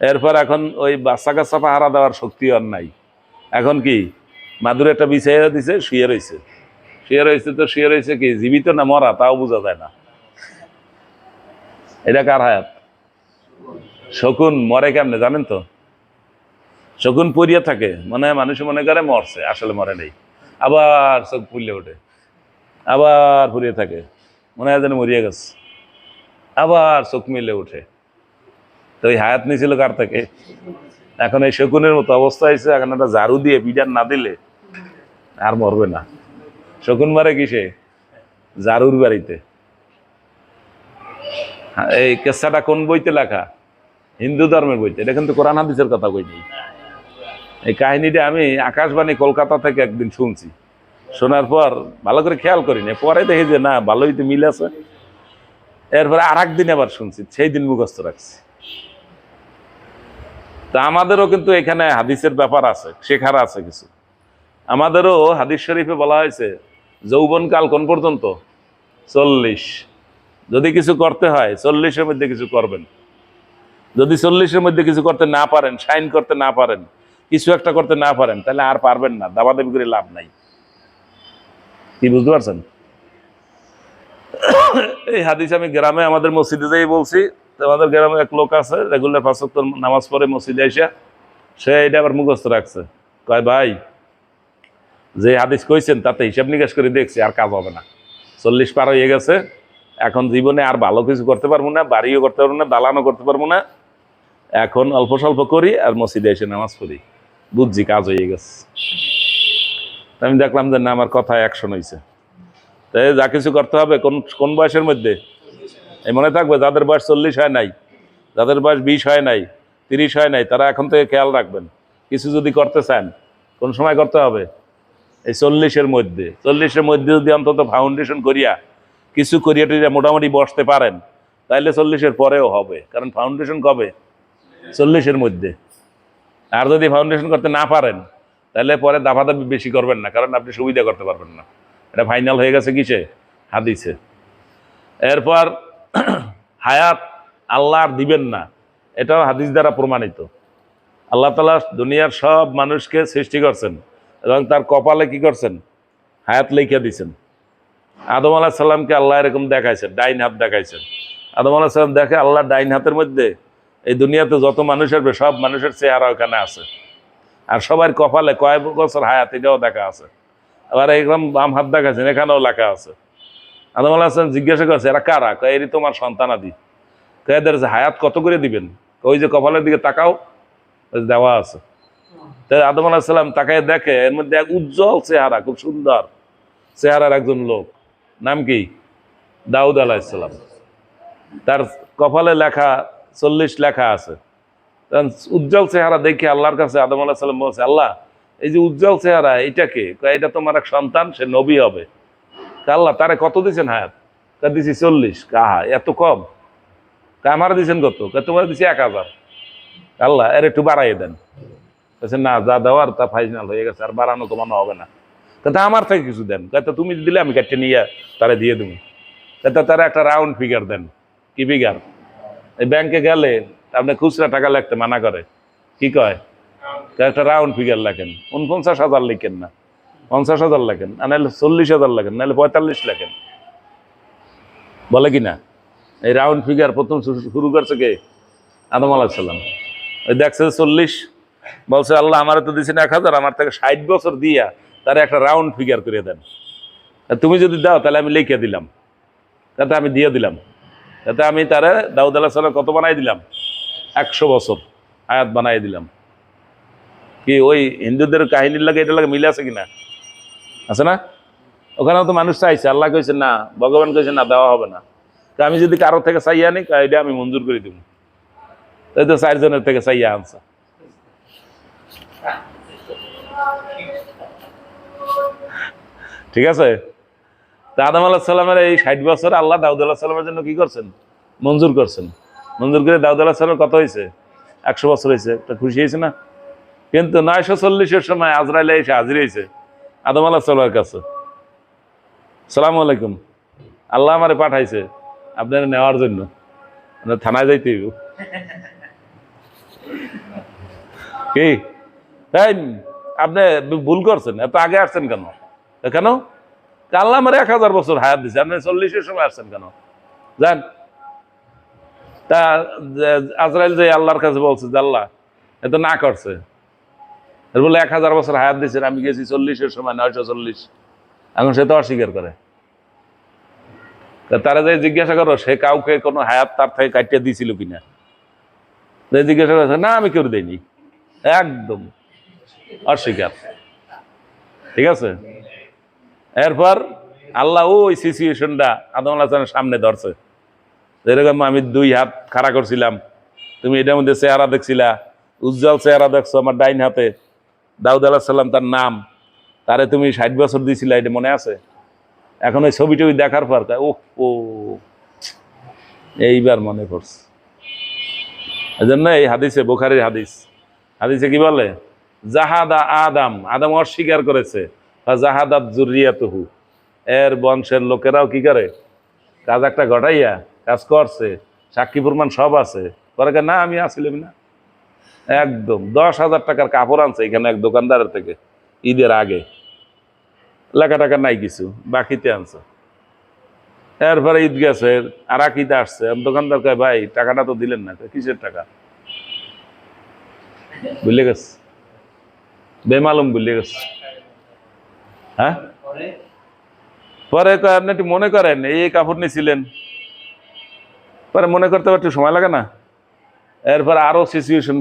এরপর এখন ওই বাচ্চা কাচ্চা পাহারা দেওয়ার শক্তি আর নাই। এখন কি? মাদুরে একটা বিছাইয়া দিছে, শুয়ে রয়েছে। শুয়ে রয়েছে তো শুয়ে রয়েছে কি, জীবিত না মরা তাও বোঝা যায় না। এটা কার হায়াত? শকুন মরে কেমনে জানেন তো? শকুন পড়িয়া থাকে, মানে মানুষ মনে করে মরছে, আসলে মরে নেই। আবার চোখ ফুললে ওঠে, আবার ফুরিয়ে থাকে, মনে হয় যেন মরিয়া গেছে, আবার চোখ মিলে উঠে। তো ওই হায়াত নিয়েছিল কার থেকে? এখন এই শকুনের মতো অবস্থা হয়েছে, এখন একটা ঝাড়ু দিয়ে বিডান না দিলে আর মরবে না। শকুন মারে কিসে? ঝাড়ুর বাড়িতে। এই কেসাটা কোন বইতে লেখা? হিন্দু ধর্মের বইতে। এটা কিন্তু কোরআন হাদিসের কথা কই নেই। এই কাহিনীটা আমি আকাশবাণী কলকাতা থেকে একদিন শুনছি। শোনার পর ভালো করে খেয়াল করিনি, পরে দেখি যে না ভালোই তো মিল আছে। এরপরে আর একদিন আবার শুনছি, সেই দিন মুখস্থ রাখছি। তা আমাদেরও কিন্তু এখানে হাদিসের ব্যাপার আছে, শেখার আছে কিছু। আমাদেরও হাদিস শরীফে বলা হয়েছে যৌবনকাল কোন পর্যন্ত? 40। যদি কিছু করতে হয় 40-এর মধ্যে কিছু করবেন। যদি 40-এর মধ্যে কিছু করতে না পারেন, সাইন করতে না পারেন, কিছু একটা করতে না পারেন, তাহলে আর পারবেন না, দাবাদাবি করে লাভ নাই। কি বুঝতে পারছেন? এই হাদিস আমি গ্রামে আমাদের মসজিদে যাই বলছি। আমাদের গ্রামে এক লোক আছে, রেগুলার 5 ওয়াক্ত নামাজ পড়ে মসজিদে এসে, সে এটা আবার মুখস্থ রাখছে। কয় ভাই, যে হাদিস কইছেন তাতে হিসাব নিকাশ করে দেখছি আর কাজ হবে না। 40 পার হয়ে গেছে, এখন জীবনে আর ভালো কিছু করতে পারবো না, বাড়িও করতে পারবো না, দালানও করতে পারবো না। এখন অল্প স্বল্প করি আর মসজিদে এসে নামাজ পড়ি। বুঝছি কাজ হয়ে গেছে। আমি দেখলাম যে না, আমার কথা অ্যাকশন হয়েছে। তাই যা কিছু করতে হবে কোন কোন বয়সের মধ্যে? এই মনে থাকবে, যাদের বয়স 40 হয় নাই, যাদের বয়স 20 হয় নাই, 30 হয় নাই, তারা এখন থেকে খেয়াল রাখবেন, কিছু যদি করতে চান কোন সময় করতে হবে? এই 40-এর মধ্যে। 40-এর মধ্যে যদি অন্তত ফাউন্ডেশন করিয়া কিছু করিয়া টরিয়া মোটামুটি বসতে পারেন, তাইলে 40-এর পরেও হবে। কারণ ফাউন্ডেশন কবে? 40-এর মধ্যে। আর যদি ফাউন্ডেশন করতে না পারেন, তাহলে পরে দাবাদাবি বেশি করবেন না, কারণ আপনি সুবিধা করতে পারবেন না। এটা ফাইনাল হয়ে গেছে কিসে? হাদিসে। এরপর হায়াত আল্লাহ আর দিবেন না, এটাও হাদিস দ্বারা প্রমাণিত। আল্লাহ তাআলা দুনিয়ার সব মানুষকে সৃষ্টি করছেন এবং তার কপালে কি করছেন? হায়াত লিখে দিয়েছেন। আদম আলাইহিস সালামকে আল্লাহ এরকম দেখাইছেন, ডাইন হাত দেখাইছেন। আদম আলাইহিস সালাম দেখে আল্লাহ ডাইন হাতের মধ্যে এই দুনিয়াতে যত মানুষ আসবে সব মানুষের চেহারা ওখানে আছে, আর সবার কপালে কয় বছর হায়াত এটাও দেখা আছে। আবার একদম বাম হাত দেখাচ্ছেন, এখানেও লেখা আছে। আদম আলাইহিস সালাম জিজ্ঞাসা করছে এরা কারা? কয় এরই তোমার সন্তানাদি। কয় এদের হায়াত কত করে দিবেন? ওই যে কপালের দিকে তাকাও, দেওয়া আছে। তাই আদম আলাইহিস সালাম তাকায় দেখে এর মধ্যে এক উজ্জ্বল চেহারা, খুব সুন্দর চেহারার একজন লোক। নাম কি? দাউদ আলাইহিস সালাম। তার কপালে লেখা 40 লেখা আছে। উজ্জ্বল চেহারা দেখে আল্লাহর কাছে আদম আলাইহিস সালাম বলছে, আল্লাহ এই যে উজ্জ্বল চেহারা এটাকে? এটা তোমার এক সন্তান, সে নবী হবে। আল্লাহ তারে কত দিচ্ছেন হায়াত? দিছি 40। কাহা এত কম? আমার দিচ্ছেন কত? তোমার দিচ্ছি 1000। আল্লাহ এর একটু বাড়াইয়ে দেন। না, যা দেওয়ার তা ফাইনাল হয়ে গেছে, আর বাড়ানো কমানো হবে না। তা আমার থেকে কিছু দেন। তুমি দিলে আমি কাটতে নিয়ে তারা দিয়ে দেবো। তারা একটা রাউন্ড ফিগার দেন। কি ফিগার? এই ব্যাংকে গেলে আপনি খুচরা টাকা লিখতে মানা করে, কি কয়? একটা রাউন্ড ফিগার লেখেন। 49,000 লিখেন না, 50,000 লেখেন, আর নাহলে 40,000 লেখেন, নাহলে 45 লেখেন। বলে কি না? এই রাউন্ড ফিগার প্রথম শুরু করছে কে? আদম আলাইহিস সালাম। ওই দেখছে 40, বলছে আল্লাহ আমার তো দিচ্ছেন 1000, আমার থেকে 60 বছর দিয়া তারা একটা রাউন্ড ফিগার করে দেন। তুমি যদি দাও তাহলে আমি লিখে দিলাম, তাতে আমি দিয়ে দিলাম, তাতে আমি তারা দাউদ আলাইহিস সালাম কত বানাই দিলাম? 100 বছর হায়াত বানাই দিলাম। কি ওই হিন্দুদের কাহিনীর লাগে এটা লাগে মিলে আছে কিনা? আছে না? ওখানেও তো মানুষ চাইছে, আল্লাহ কইছে না, ভগবান কইছে না, দেওয়া হবে না। তো আমি যদি কারো থেকে চাইয়া আনি, এটা আমি মঞ্জুর করে দিব। তাই তো 4 জনের থেকে চাইয়া আনছে। ঠিক আছে? তা আদম আলাইহিস সালামের এই 60 বছর আল্লাহ দাউদ আলাইহিস সালামের জন্য কি করছেন? মঞ্জুর করছেন। মঞ্জুর করে দাউদ আলাইহিস সালামের কত হয়েছে? 100 বছর হয়েছে। একটা খুশি হয়েছে না? কিন্তু 940-এর সময় আজরাইল এসে হাজির হয়েছে আদম আলাইহিস সালামের কাছে। সালামু আলাইকুম, আল্লাহ আমারে পাঠাইছে আপনার নেওয়ার জন্য, থানায় যাইতে হইব। কি তাই? আপনি ভুল করছেন, এত আগে আসছেন কেন? কেন? আল্লাহ আমার 1000 বছর হায়াত দিচ্ছে, আপনি 40-এর সময় আসছেন কেন? যান। তা আজরাইল যে আল্লাহর কাছে বলছে যে আল্লাহ এত না করছে, এর বলে 1000 বছর হায়াত দিচ্ছেন, আমি গেছি 40-এর সময় 940। এখন সে তো অস্বীকার করে। তারা যে জিজ্ঞাসা করো সে কাউকে কোনো হায়াত তার থেকে কাটিয়ে দিয়েছিল কিনা, যে জিজ্ঞাসা করছে না আমি কেউ দেয়নি, একদম অস্বীকার। ঠিক আছে, এরপর আল্লাহ ওই সিচুয়েশনটা আদম আলাইহিস সামনে ধরছে, যেরকম আমি 2 হাত খাড়া করছিলাম, তুমি এটার মধ্যে চেহারা দেখছিলা, উজ্জ্বল চেহারা দেখছো আমার ডাইন হাতে, দাউদ আলাইহিস সালাম তার নাম, তারে তুমি 60 বছর দিয়েছিলা, এটা মনে আছে? এখন ওই ছবি টবি দেখার পর ও ও এইবার মনে পড়ছে। এই জন্য এই হাদিসে, বুখারীর হাদিসে কি বলে, জাহাদা আদম, আদম অস্বীকার করেছে, জাহাদাত যুররিয়াতুহু, এর বংশের লোকেরাও কি করে, কাজ একটা ঘটাইয়া কাজ করছে, সাক্ষী প্রমাণ সব আছে, করে না আমি আসছিলাম না। একদম 10,000 টাকার কাপড় আনছে এখানে এক দোকানদারের থেকে ঈদের আগে, লেখা টাকা নাই কিছু, বাকিতে আনছে। এরপরে ঈদ গেছে, আর এক ঈদ আসছে, দোকানদার কয় ভাই টাকাটা তো দিলেন না, কিসের টাকা, ভুলে গেছে, বেমালুম ভুলে গেছে। হ্যাঁ, পরে আপনি একটু মনে করেন এই কাপড় নিয়েছিলেন, পরে মনে করতে একটু সময় লাগে না? এরপর আরো সিচুয়েশন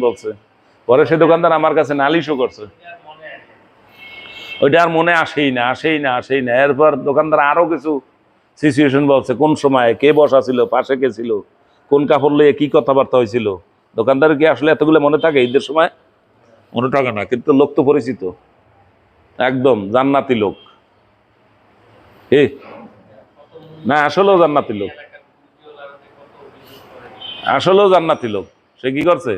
বলছে, পরে সে দোকানদার আমার কাছে নালিশও করছে, ওইটা আর মনে আসেই না। এরপর দোকানদার আরো কিছু সিচুয়েশন বলছে, কোন সময় কে বসা ছিল, পাশে কে ছিল, কোন কাপড় লইয়ে কি কথাবার্তা হয়েছিল। দোকানদার কি আসলে এতগুলো মনে থাকে ঈদের সময়? মনে থাকে না, কিন্তু লোক তো পরিচিত, একদম জান্নাতি লোক। না আসলেও জান্নাতি লোক, সে কি করছে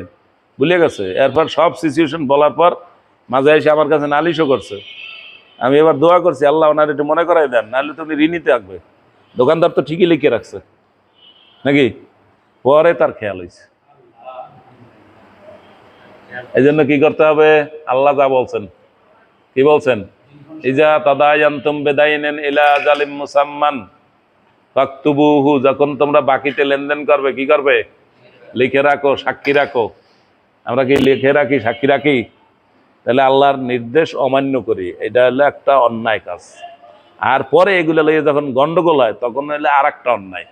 ভুলে গেছে। এরপর সব সিচুয়েশন বলার পর মাঝে এসে আমার কাছে নালিশও করছে। আমি এবার দোয়া করছি, আল্লাহ ওনার একটু মনে করাই দেন, নাহলে তো উনি ঋণীতে থাকবে। দোকানদার তো ঠিকই লিখে রাখছে নাকি, পরে তার খেয়াল হয়েছে। এই জন্য কি করতে হবে, আল্লাহ যা বলছেন, কি বলছেন, ইজা তাদায়ানতুম বিদাইনিন ইলা আজালিম মুসাম্মান ফাকতুবুহু, যখন তোমরা বাকিতে লেনদেন করবে কি করবে, লিখে রাখো, সাক্ষী রাখো। আমরা কি লিখে রাখি, সাক্ষী রাখি? তাহলে আল্লাহর নির্দেশ অমান্য করি, এটা হলো একটা অন্যায় কাজ। আর পরে এগুলো লইয়ে যখন গন্ডগোল হয় তখন হলে আর একটা অন্যায়।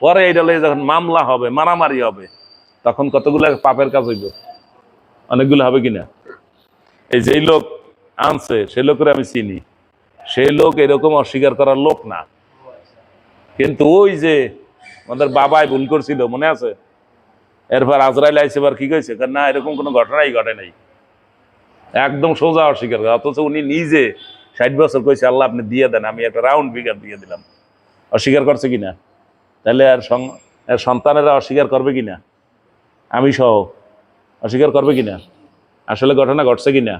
পরে এটা লইয়ে যখন মামলা হবে, মারামারি হবে, তখন কতগুলো পাপের কাজ হইব, অনেকগুলো হবে কিনা। এই যেই লোক আনছে সে লোকের আমি চিনি, সেই লোক এরকম অস্বীকার করার লোক না। কিন্তু ওই যে আমাদের বাবাই ভুল করছিল মনে আছে, এরপর আজরাইল আইসে এবার কি কইছে, না এরকম কোনো ঘটনাই ঘটে নাই, একদম সোজা অস্বীকার করে। অথচ উনি নিজে 60 বছর কইছে আল্লাহ আপনি দিয়ে দেন, আমি একটা রাউন্ড ফিগার দিয়ে দিলাম। অস্বীকার করছে কিনা? তাহলে আর সন্তানেরা অস্বীকার করবে কিনা, আমি সহ অস্বীকার করবে কিনা? আসলে ঘটনা ঘটছে কিনা,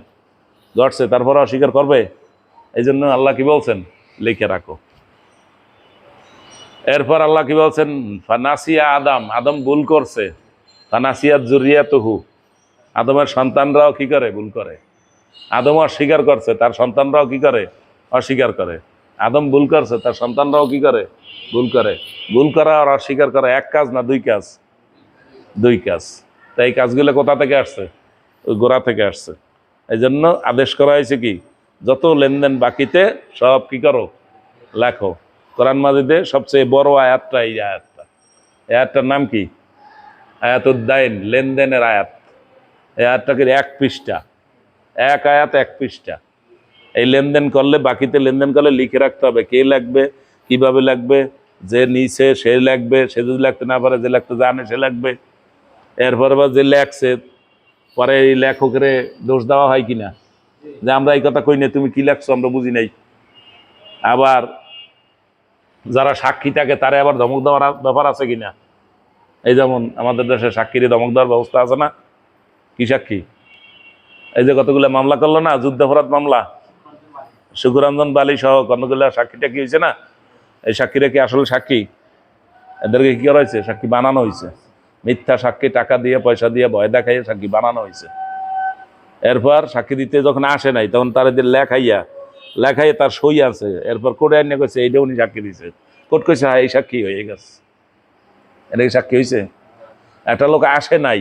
ঘটছে, তারপরে অস্বীকার করবে। এই জন্য আল্লাহ কি বলছেন, লিখে রাখো। এরপর আল্লাহ কি বলছেন, ফানাসিয়া আদম ভুল করছে, ফানাসিয়াত যুররিয়াতুহু, আদমের সন্তানরাও কি করে, ভুল করে। আদম অস্বীকার করছে, তার সন্তানরাও কি করে, অস্বীকার করে। আদম ভুল করছে, তার সন্তানরাও কি করে, ভুল করে। ভুল করা আর অস্বীকার করা এক কাজ না, দুই কাজ, দুই কাজ। তাই এই কাজগুলো কোথা থেকে আসছে, ওই গোড়া থেকে আসছে। এই জন্য আদেশ করা হয়েছে কি, যত লেনদেন বাকিতে সব কি করো, লেখো। কোরআন মাজিদে সবচেয়ে বড় আয়াতটা এই আয়াতটার নাম কি, আয়াতুদ্দাইন, লেনদেনের আয়াত। এই আয়াতটাকে 1 পৃষ্ঠা, এক আয়াত 1 পৃষ্ঠা। এই লেনদেন করলে, বাকিতে লেনদেন করলে লিখে রাখতে হবে কে লাগবে, কিভাবে লাগবে, যে নিছে সে লাগবে, সে যদি লাগতে না পারে, যে লাগতে জানে সে লাগবে। এরপর আবার যে লেখছে, পরে এই লেখকের দোষ দেওয়া হয় কিনা, যে আমরা এই কথা কই না, তুমি কি লেখছো আমরা বুঝি নাই। আবার যারা সাক্ষী থাকে তারা আবার ধমক দেওয়ার ব্যাপার আছে কিনা। এই যেমন আমাদের দেশে সাক্ষীর ধমক দেওয়ার ব্যবস্থা আছে না, কি সাক্ষী, এই যে কতগুলো মামলা করলো না, যুদ্ধাপরাধ মামলা, সুকুরঞ্জন বালি সহ কতগুলো সাক্ষীটা কি হয়েছে না, এই সাক্ষীরা কি আসলে সাক্ষী, এদেরকে কি করা হয়েছে, সাক্ষী বানানো হয়েছে। মিথ্যা সাক্ষী, টাকা দিয়ে পয়সা দিয়ে ভয় দেখাইয়া সাক্ষী বানানো হয়েছে। এরপর সাক্ষী দিতে যখন আসে নাই তখন তার এদের লেখাইয়া তার সই আছে। এরপর কোর্টে আইনে কইছে এইটা উনি সাক্ষী দিছে, কোর্ট কইছে হ্যাঁ এই সাক্ষী হয়ে গেছে, এটা কি সাক্ষী হয়েছে? একটা লোক আসে নাই,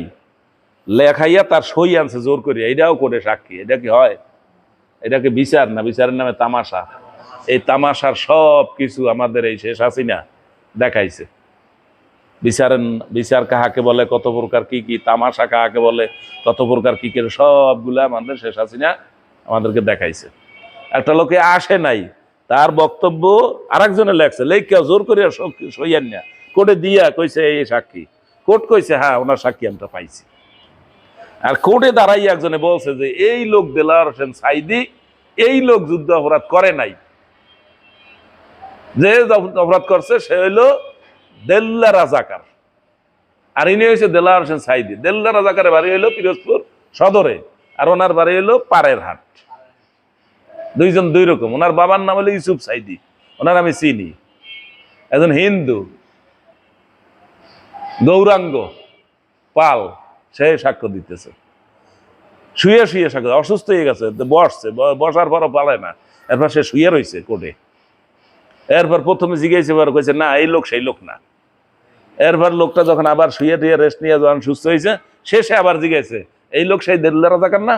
লেখাইয়া তার সই আনছে জোর করে, এটাও করে সাক্ষী। এটা কি হয়? এটাকে বিচার না, বিচারের নামে তামাশা। এই তামাশার সব কিছু আমাদের এই শেষ হাসিনা দেখাইছে। বিচার কাহাকে বলে, কত প্রকার কি কি, তামাশা কাহাকে বলে, কত প্রকার কি কি, সবগুলা আমাদের শেষ হাসিনা আমাদেরকে দেখাইছে। একটা লোকে আসে নাই, তার বক্তব্য আরেকজনে লেখছে, লেখা জোর করিয়া সইয়ান না, কোর্টে দিয়া কইছে এই সাক্ষী, কোর্ট কইছে হ্যাঁ ওনার সাক্ষী আমরা পাইছি। আর কোর্টে দাঁড়াই একজনে বলছে যে এই লোক দেলোয়ার হোসেন সাইদি, এই লোক যুদ্ধ অপরাধ করে নাই, যে অপরাধ করছে সে হইল দেল্লা রাজাকার, আর ইনি হয়েছে দেলোয়ার হোসেন সাইদি। দেল্লা রাজাকারের বাড়ি হইলো পিরোজপুর সদরে, আর ওনার বাড়ি হইলো পাড়ের হাট। দুইজন দুই রকম। ওনার বাবার নাম হলো ইউসুফ সাইদি, ওনার আমি চিনি, একজন হিন্দু গৌরাঙ্গ পাল, সে সাক্ষ্য দিতেছে, শুয়ে শুয়ে সাক্ষ্য, অসুস্থ হয়ে গেছে, বসছে, বসার পরও পালে না, এরপর সে শুয়ে রয়েছে কোর্টে। এরপর প্রথমে জিজ্ঞাসা করে কইছে না এই লোক সেই লোক না। এরপর লোকটা যখন আবার শুয়ে টুয়ে রেস্ট নিয়ে যখন সুস্থ হয়েছে, শেষে আবার জিজ্ঞাসে এই লোক সেই দেল্লা রাজাকার না।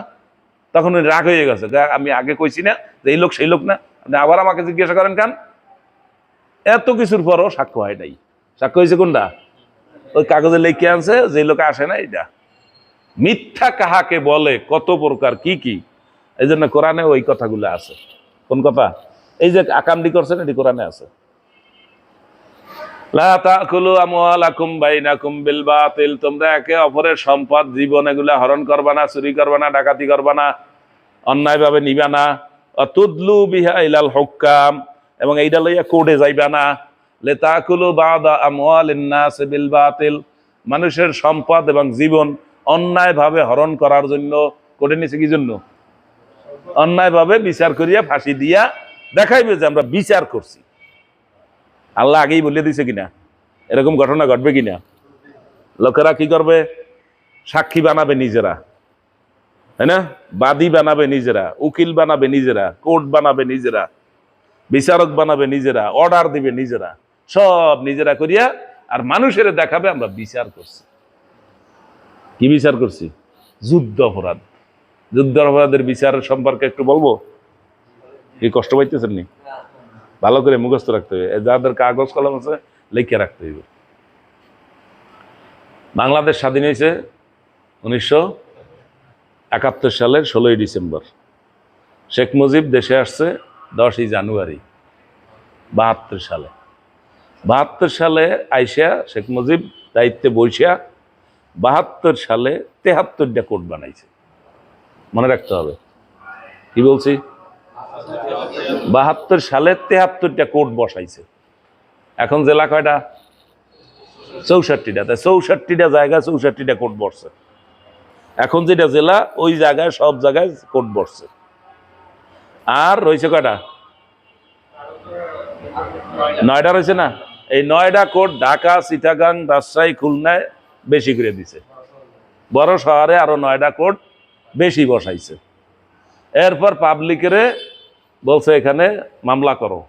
তখন উনি রাগ হয়ে গেছে, আমি আগে কইছি না যে এই লোক সেই লোক না, আপনি আবার আমাকে জিজ্ঞাসা করেন কেন? এত কিছুর পরও সাক্ষ্য হয় নাই। সাক্ষ্য হয়েছে কোনটা? ওই কাগজে লিখে আনছে যে লোক আসে না। এটা মিথ্যা কাহাকে বলে, কত প্রকার কি কি, এই জন্য কোরআনে ওই কথাগুলো আছে। কোন কথা? এই যে আকামডি করছেন এটি কোরআনে আছে। লা তাকুলু আমওয়ালাকুম বাইনাকুম বিল বাতিল, তোমরা একে অপরের সম্পদ জীবন এগুলা হরণ করবা না, চুরি করবা না, ডাকাতি করবা না, অন্যায়ভাবে নিবা না। তুদলু বিহা ইলাল হুক্কাম, এবং এইটা লইয়া কোর্টে যাইবা না। লিতাকুলু বাদা আমওয়ালিন নাস বিল বাতিল, মানুষের সম্পদ এবং জীবন অন্যায়ভাবে হরণ করার জন্য কোর্টে নিছে। কি জন্য? অন্যায়ভাবে বিচার করিয়া ফাঁসি দিয়া দেখাইবে যে আমরা বিচার করছি। আল্লাহ আগেই বলে দিছে কিনা এরকম ঘটনা ঘটবে কিনা? লোকেরা কি করবে? সাক্ষী বানাবে নিজেরা, তাই না? বাদী বানাবে নিজেরা, উকিল বানাবে নিজেরা, কোর্ট বানাবে নিজেরা, বিচারক বানাবে নিজেরা, অর্ডার দিবে নিজেরা, সব নিজেরা করিয়া আর মানুষের দেখাবে আমরা বিচার করছি। কি বিচার করছি? যুদ্ধ অপরাধ। যুদ্ধ অপরাধের বিচার সম্পর্কে একটু বলবো। কি কষ্ট পাইতেছেন নি? ভালো করে মুখস্থ রাখতে হবে, যাদের কাগজ কলম আছে লিখে রাখতে হবে। বাংলাদেশ স্বাধীন হয়েছে 1971 সালের 16ই ডিসেম্বর। শেখ মুজিব দেশে আসছে 10ই জানুয়ারি 72 সালে। 72 সালে আইসা শেখ মুজিব দায়িত্বে বসিয়া 72 সালে 73টা কোর্ট বানাইছে। মনে রাখতে হবে। কি বলছি? 72 সালে 73টা কোর্ট বসাইছে। এখন জেলা কয়টা? 64টা। তাই 64টা জায়গায় 64টা কোর্ট বসছে। এখন যেটা জেলা ওই জায়গায় সব জায়গায় কোর্ট বসছে। আর রয়েছে কয়টা? 9টা রয়েছে না? এই 9টা কোর্ট ঢাকা, চিটাগাং, রাজশাহী, খুলনায় বেশি করে দিছে। বড় শহরে আরো 9টা কোর্ট বেশি বসাইছে। এরপর পাবলিকের বলছে এখানে মামলা করো।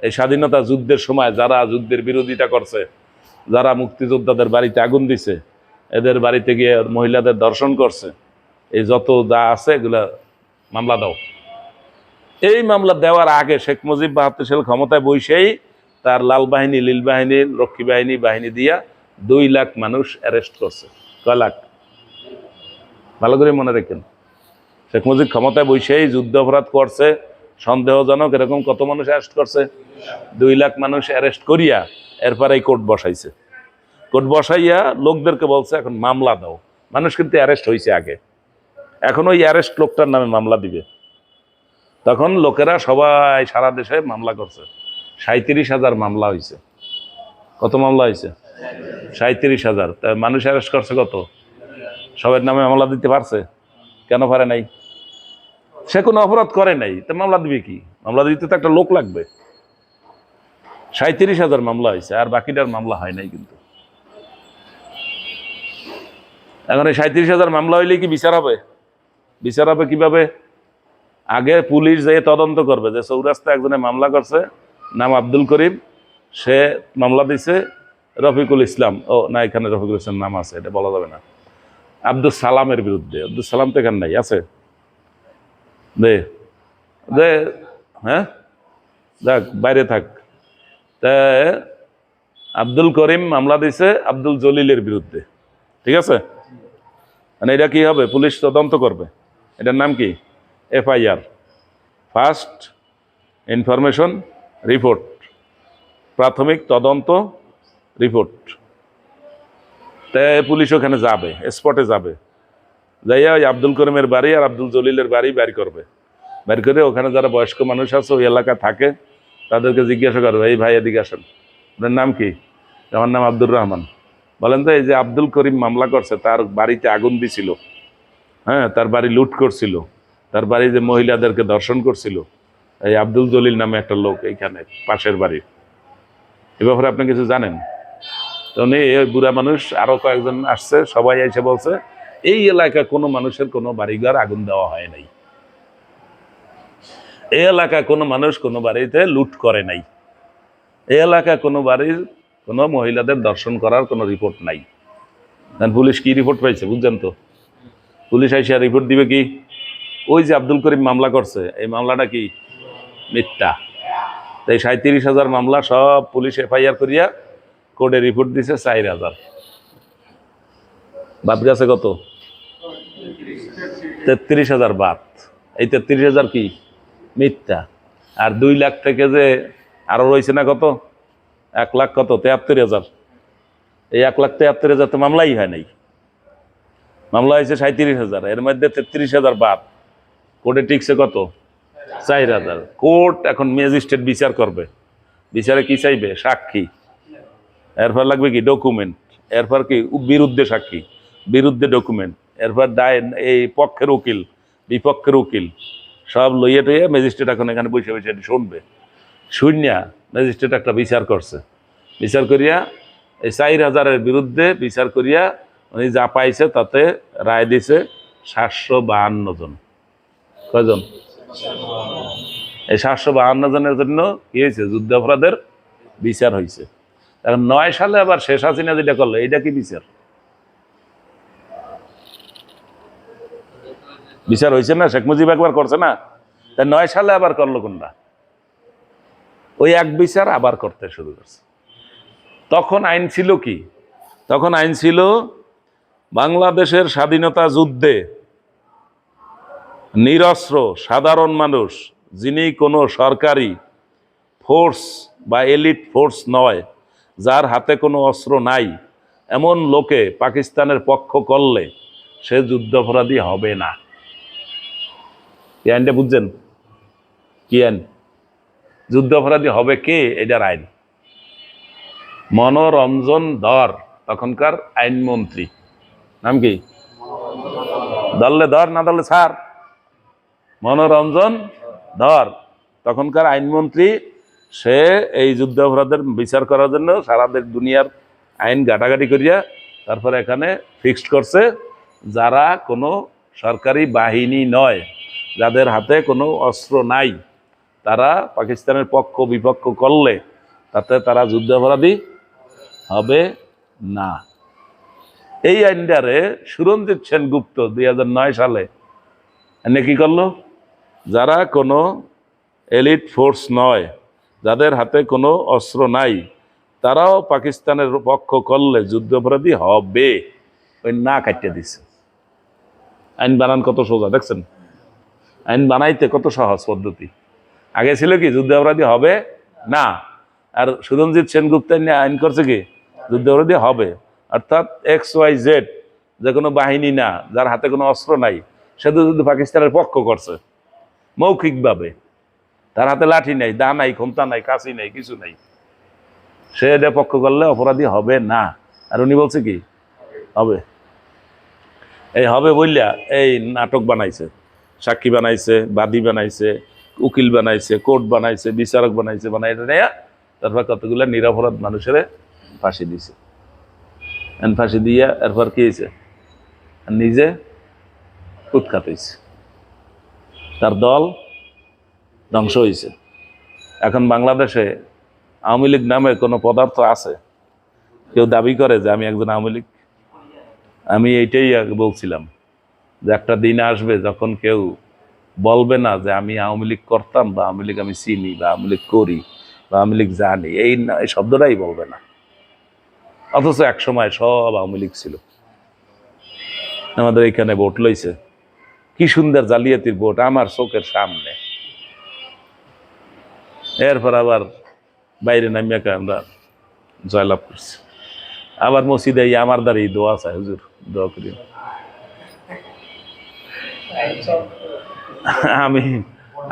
এই স্বাধীনতা যুদ্ধের সময় যারা যুদ্ধের বিরোধিতা করছে, যারা মুক্তিযোদ্ধাদের বাড়িতে আগুন দিছে, এদের বাড়িতে গিয়ে মহিলাদের ধর্ষণ করছে, এই যত যা আছে এগুলা মামলা দাও। এই মামলা দেওয়ার আগে শেখ মুজিব 72 সাল ক্ষমতায় বসেই তার লাল বাহিনী, নীল বাহিনী, রক্ষী বাহিনী দিয়া 2 লাখ মানুষ অ্যারেস্ট করছে। কয় লাখ? ভালো করে মনে রাখেন। শেখ মুজিব ক্ষমতায় বসেই যুদ্ধ অপরাধ করছে, সন্দেহজনক এরকম কত মানুষ অ্যারেস্ট করছে? 2 লাখ মানুষ অ্যারেস্ট করিয়া এরপর এই কোর্ট বসাইছে। কোর্ট বসাইয়া লোকদেরকে বলছে এখন মামলা দাও। মানুষ কিন্তু অ্যারেস্ট হয়েছে আগে, এখন ওই অ্যারেস্ট লোকটার নামে মামলা দিবে। তখন লোকেরা সবাই সারা দেশে মামলা করছে। 37,000 মামলা হয়েছে। কত মামলা হয়েছে? 37,000। তা মানুষ অ্যারেস্ট করছে কত? সবার নামে মামলা দিতে পারছে? কেন পারে নাই? সে কোনো অপরাধ করে নাই, তা মামলা দিবে কি? মামলা দিতে তো একটা লোক লাগবে। 37,000 মামলা হয়েছে, আর বাকিটার মামলা হয় নাই। কিন্তু এখন এই 37,000 মামলা হইলে কি বিচার হবে? বিচার হবে কিভাবে? আগে পুলিশ যেয়ে তদন্ত করবে যে চৌরাস্তায় একজনে মামলা করছে, নাম আব্দুল করিম, সে মামলা দিছে রফিকুল ইসলাম, ও না এখানে রফিকুল ইসলাম নাম আছে, এটা বলা যাবে না, আব্দুল সালামের বিরুদ্ধে। আব্দুল সালাম তো এখানে নাই, আছে? দে দে, হ্যাঁ যাক বাইরে থাক। তা আব্দুল করিম মামলা দিছে আব্দুল জলিলের বিরুদ্ধে, ঠিক আছে? মানে এটা কি হবে, পুলিশ তদন্ত করবে। এটার নাম কি? FIR, ফার্স্ট ইনফরমেশন রিপোর্ট, প্রাথমিক তদন্ত রিপোর্ট। তাই পুলিশ ওখানে যাবে, স্পটে যাবে, যাইয়া ওই আব্দুল করিমের বাড়ি আর আব্দুল জলিলের বাড়ি বের করবে। বের করে ওখানে যারা বয়স্ক মানুষ আছে ওই এলাকা থাকে তাদেরকে জিজ্ঞাসা করবে, এই ভাই এদিকে আসেন, আপনার নাম কি? আমার নাম আব্দুর রহমান। বলেন তো এই যে আব্দুল করিম মামলা করছে, তার বাড়িতে আগুন দিছিল, হ্যাঁ, তার বাড়ি লুট করছিল, তার বাড়ি যে মহিলাদেরকে ধর্ষণ করছিল, এই আব্দুল জলিল নামে একটা লোক এইখানে পাশের বাড়ি, এ ব্যাপারে আপনি কিছু জানেন? তো উনি এই বুড়া মানুষ আরো কয়েকজন আসছে, সবাই এসে বলছে এই এলাকায় কোনো মানুষের কোনো বাড়িঘর আগুন দেওয়া হয় নাই, এই এলাকায় কোনো মানুষ কোনো বাড়িতে লুট করে নাই, এই এলাকায় কোনো বাড়ির কোনো মহিলাদের দর্শন করার কোনো রিপোর্ট নাই। পুলিশ কি রিপোর্ট পাইছে বুঝছেন তো? পুলিশ আইসা রিপোর্ট দিবে কি, ওই যে আব্দুল করিম মামলা করছে এই মামলাটা কি মিথ্যা। তাই 37,000 মামলা সব পুলিশ FIR করিয়া কোর্টে রিপোর্ট দিছে 4,000, বাদ গেছে কত? 33,000 বাদ। এই 33,000 কি মিথ্যা। আর 2 লাখ থেকে যে আরো রয়েছে না কত, 1 লাখ কত 73,000, এই 1,73,000 তো মামলাই হয় নাই, মামলা হয়েছে 37,000, এর মধ্যে 33,000 বাদ। কোর্টে টিকছে কত? 4,000। কোর্ট এখন ম্যাজিস্ট্রেট বিচার করবে, বিচারে কি চাইবে? সাক্ষী। এরপর লাগবে কি? ডকুমেন্ট। এরপর কি? বিরুদ্ধে সাক্ষী, বিরুদ্ধে ডকুমেন্ট। এরপর এই পক্ষের উকিল, বিপক্ষের উকিল, সব লইয়ে টইয়ে ম্যাজিস্ট্রেট এখন এখানে বসে বসে এটি শুনবে। শুনিয়া ম্যাজিস্ট্রেট একটা বিচার করছে, বিচার করিয়া এই 4,000-এর বিরুদ্ধে বিচার করিয়া উনি যা পাইছে তাতে রায় দিছে 752 জন। কয়জন? এই 752 জনের জন্য কি হয়েছে? যুদ্ধাপরাধের বিচার হয়েছে। এখন 9 সালে আবার শেখ হাসিনা যেটা করলো, এইটা কি বিচার? বিচার হয়েছে না? শেখ মুজিব একবার করছে না, তাই 9 সালে আবার করলো কোনটা? ওই এক বিচার আবার করতে শুরু করছে। তখন আইন ছিল কি? তখন আইন ছিল বাংলাদেশের স্বাধীনতা যুদ্ধে নিরস্ত্র সাধারণ মানুষ, যিনি কোনো সরকারি ফোর্স বা এলিট ফোর্স নয়, যার হাতে কোনো অস্ত্র নাই, এমন লোকে পাকিস্তানের পক্ষ করলে সে যুদ্ধাপরাধী হবে না। কি আইনটা বুঝছেন? কি আইন? যুদ্ধাপরাধী হবে কে? এটার আইন। মনোরঞ্জন ধর তখনকার আইনমন্ত্রী, নাম কি? ধরলে ধর, না ধরলে ছাড়। মনোরঞ্জন ধর তখনকার আইনমন্ত্রী, সে এই যুদ্ধাপরাধের বিচার করার জন্য সারা দুনিয়ার আইন ঘাটাঘাটি করিয়া তারপরে এখানে ফিক্সড করছে, যারা কোনো সরকারি বাহিনী নয়, যাদের হাতে কোনো অস্ত্র নাই, তারা পাকিস্তানের পক্ষ বিপক্ষ করলে তাতে তারা যুদ্ধাপরাধী হবে না। এই আইনটারে সুরঞ্জিত সেনগুপ্ত 2009 সালে এনে কি করলো, যারা কোনো এলিট ফোর্স নয়, যাদের হাতে কোনো অস্ত্র নাই, তারাও পাকিস্তানের পক্ষ করলে যুদ্ধাপরাধী হবে, ওই না কাটিয়ে দিছে। আইন বানান কত সোজা দেখছেন? আইন বানাইতে কত সহজ পদ্ধতি। আগে ছিল কি যুদ্ধাপরাধী হবে না, আর সুরঞ্জিত সেনগুপ্ত আইন করছে কি যুদ্ধাপরাধী হবে। অর্থাৎ XYZ যে কোনো বাহিনী না, যার হাতে কোনো অস্ত্র নাই, সে তো যদি পাকিস্তানের পক্ষ করছে মৌখিকভাবে, তার হাতে লাঠি নাই, দা নাই, ক্ষমতা নাই, কাশি নাই, কিছু নাই, সে এটা পক্ষ করলে অপরাধী হবে না। আর উনি বলছে কি হবে। এই হবে বললা এই নাটক বানাইছে, সাক্ষী বানাইছে, বাদী বানাইছে, উকিল বানাইছে, কোর্ট বানাইছে, বিচারক বানাইছে, বানাই নেয়া তারপর কতগুলো নিরপরাধ মানুষের ফাঁসি দিছে। ফাঁসি দিয়া এরপর কি হয়েছে? নিজে উৎখাত হয়েছে, তার দল ধ্বংস হয়েছে। এখন বাংলাদেশে আওয়ামী লীগ নামে কোনো পদার্থ আছে? কেউ দাবি করে যে আমি একজন আওয়ামী লীগ? আমি এইটাই বলছিলাম যে একটা দিন আসবে যখন কেউ বলবে না যে আমি আওয়ামী লীগ করতাম বা আওয়ামী লীগ আমি চিনি বা আওয়ামী লীগ করি বা আওয়ামী লীগ জানি, এই শব্দটাই বলবে না। অথচ এক সময় সব আওয়ামী লীগ ছিল। আমাদের এখানে ভোট লইছে, কি সুন্দর জালিয়াতির ভোট আমার চোখের সামনে। এরপর আবার বাইরে নামিয়ে আমরা জয়লাভ করছি। আবার মসজিদে আমার দ্বারা দোয়া চাই, হুজুর দোয়া করি। আমি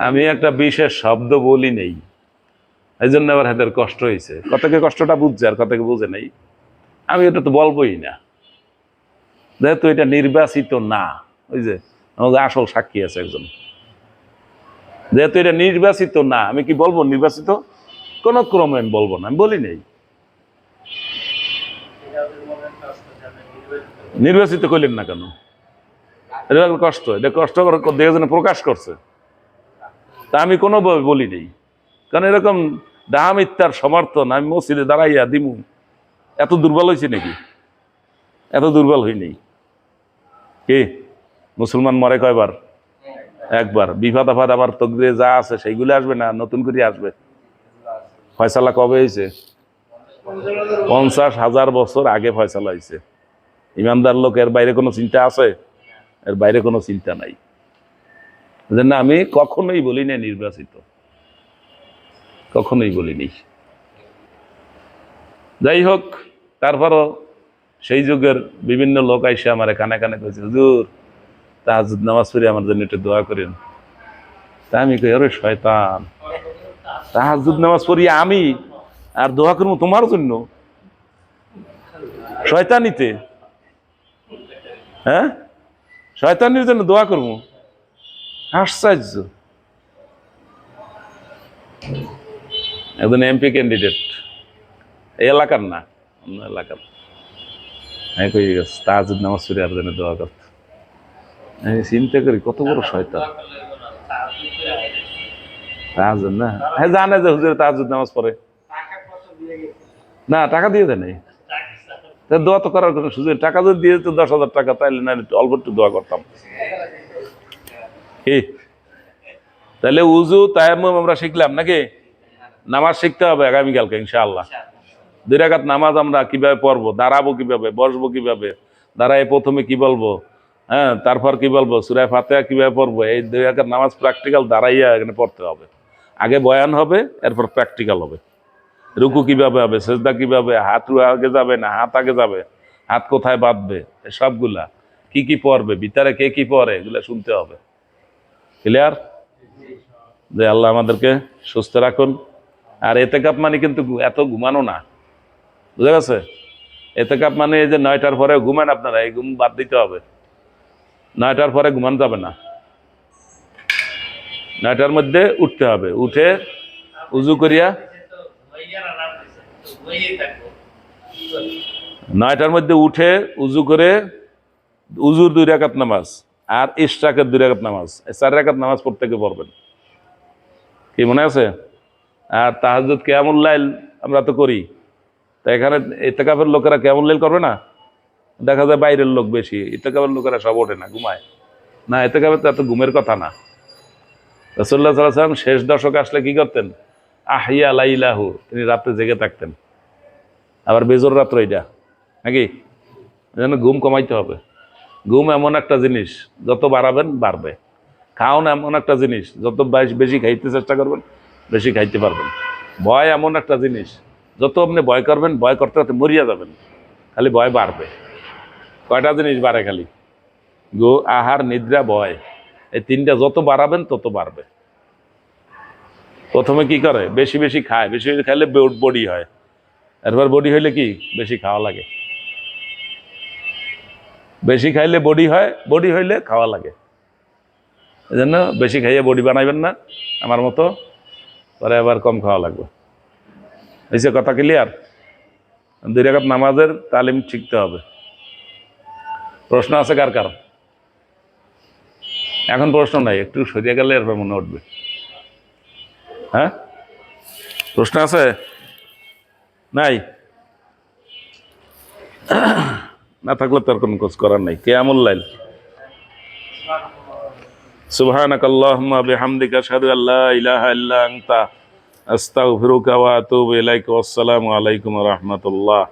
আমি একটা বিশেষ শব্দ বলি নেই, এই জন্য আবার হাতের কষ্ট হয়েছে। কতকে কষ্টটা বুঝছে আর কতকে বুঝে নাই, আমি এটা তো বলবোই না, যেহেতু এটা নির্বাচিত না। ওই যে আমাদের আসল সাক্ষী আছে একজন, যেহেতু এটা নির্বাচিত না, আমি কি বলবো নির্বাচিত? কোন ক্রমে আমি বলবো না, আমি বলি নেই। নির্বাচিত করলেন না কেন? এটা কষ্ট, এটা কষ্ট দেখে প্রকাশ করছে, তা আমি কোনোভাবে বলি নেই। কারণ এরকম ডাহা মিথ্যার সমর্থন আমি মসজিদে দাঁড়াইয়া দিমু, এত দুর্বল হয়েছে নাকি? এত দুর্বল হইনি। কি মুসলমান মরে কয়বার? একবার। বিপদ আপদ আবার তকদিরে যা আছে সেইগুলো আসবে না, নতুন করে আসবে। ফয়সালা কবে হয়েছে? 50,000 বছর আগে ফয়সালা হয়েছে। ইমানদার লোক এর বাইরে কোনো চিন্তা আছে? এর বাইরে কোনো চিন্তা নাই। না, আমি কখনোই বলি না নির্বাচিত, কখনোই বলিনি। যাই হোক, তারপরও সেই যুগের বিভিন্ন লোক আইসে আমার কানে কানে কইছে, হুজুর তাহাজ্জুদ নামাজ পড়ে আমার জন্য একটু দোয়া করেন। তা আমি কই, আরে শয়তান, তাহাজ্জুদ নামাজ পড়ি আমি আর দোয়া করবো তোমার জন্য? শয়তানিতে, হ্যাঁ, শয়তানির জন্য দোয়া করবো? আশ্চর্য। একজন এমপি ক্যান্ডিডেট, এই এলাকার না, অন্য এলাকার। হ্যাঁ, কই গেছে তাহাজ্জুদ নামাজ পড়ে আর জন্য দোয়া করতে। আমি চিন্তা করি কত বড় শয়তান। তাহাজ্জুদ না, হ্যাঁ জানে যে হুজুর তাহাজ্জুদ নামাজ পড়ে। না, টাকা দিয়ে দেয় নাই। দোয়া তো করার কোনো সুযোগ, টাকা যদি দিয়ে দিত 10,000 টাকা, তাইলে না অল্প একটু দোয়া করতাম। কি তাহলে উজু তায়াম্মুম আমরা শিখলাম নাকি? নামাজ শিখতে হবে আগামীকালকে ইনশাআল্লাহ। 2 রাকাত নামাজ আমরা কিভাবে পড়বো, দাঁড়াবো কিভাবে, বসবো কিভাবে, দাঁড়ায় প্রথমে কি বলবো, হ্যাঁ, তারপর কি বলবো, সূরা ফাতিহা কিভাবে পড়বো, এই 2 রাকাত নামাজ প্র্যাকটিক্যাল দাঁড়াইয়া এখানে পড়তে হবে। আগে বয়ান হবে, এরপর প্র্যাকটিক্যাল হবে। রুকু কিভাবে হবে, সেজদা কিভাবে, হাত আগে যাবে না হাত আগে যাবে, হাত কোথায় বাঁধবে, সবগুলা কি কি পড়বে, ভিতরে কে কি পড়ে, এগুলা শুনতে হবে। ক্লিয়ার? যে আল্লাহ আমাদেরকে সুস্থ রাখুন। আর এতেকাপ মানে কিন্তু এত ঘুমানো না, বুঝা গেছে? এতেকাপ মানে এই যে 9টার পরে ঘুমান, আপনারা এই ঘুম বাদ দিতে হবে। 9টার পরে ঘুমানো যাবে না, 9টার মধ্যে উঠতে হবে। উঠে উজু করিয়া 9টার মধ্যে উঠে উজু করে, উজুর 2 রাকাত নামাজ আর ইশরাকের 2 রাকাত নামাজ, 4 রাকাত নামাজ প্রত্যেকে পড়বেন। কি মনে আছে? আর তাহাজ্জুদ কিয়ামুল লাইল আমরা তো করি, তা এখানে ইতিকাফের লোকেরা কিয়ামুল লাইল করবে না? দেখা যায় বাইরের লোক বেশি, ইতিকাফের লোকেরা সব ওঠে না, ঘুমায় না। ইতিকাফে তো এত ঘুমের কথা না। রাসূলুল্লাহ সাল্লাল্লাহু আলাইহি ওয়াসাল্লাম শেষ দশকে আসলে কি করতেন? আহিয়া লাইলাহু, তিনি রাত্রে জেগে থাকতেন। আবার বেজোর রাত্র এটা নাকি, যেন ঘুম কমাইতে হবে। ঘুম এমন একটা জিনিস, যত বাড়াবেন বাড়বে। খাওন এমন একটা জিনিস, যত বেশি খাইতে চেষ্টা করবেন বেশি খাইতে পারবেন। ভয় এমন একটা জিনিস, যত আপনি ভয় করবেন, ভয় করতে করতে মরিয়া যাবেন, খালি ভয় বাড়বে। কয়টা জিনিস বাড়ে খালি? গো, আহার, নিদ্রা, ভয়। এই 3টা যত বাড়াবেন তত বাড়বে। প্রথমে কি করে? বেশি বেশি খায়, বেশি বেশি খাইলে বডি হয়। এরপর বডি হইলে কি? বেশি খাওয়া লাগে। বেশি খাইলে বডি হয়, বডি হইলে খাওয়া লাগে। এই জন্য বেশি খাইয়ে বডি বানাইবেন না আমার মতো, পরে আবার কম খাওয়া লাগবে। এই যে কথা ক্লিয়ার? 2 রাকাত নামাজের তালিম শিখতে হবে। প্রশ্ন আছে কার কার? এখন প্রশ্ন নাই, একটু সরিয়ে গেলে এরপর মনে উঠবে। হ্যাঁ, প্রশ্ন আছে? নাই? না থাকলে তার কোনো খোঁজ করার নাই। কিয়ামুল লাইল সুবহানাকাল্লাহুম্মা বিহামদিকা আশহাদু আল্লা ইলাহা ইল্লা আনতা আস্তাগফিরুকা ওয়া আতুবু ইলাইকা। ওয়াসসালামু আলাইকুম ওয়া রাহমাতুল্লাহ।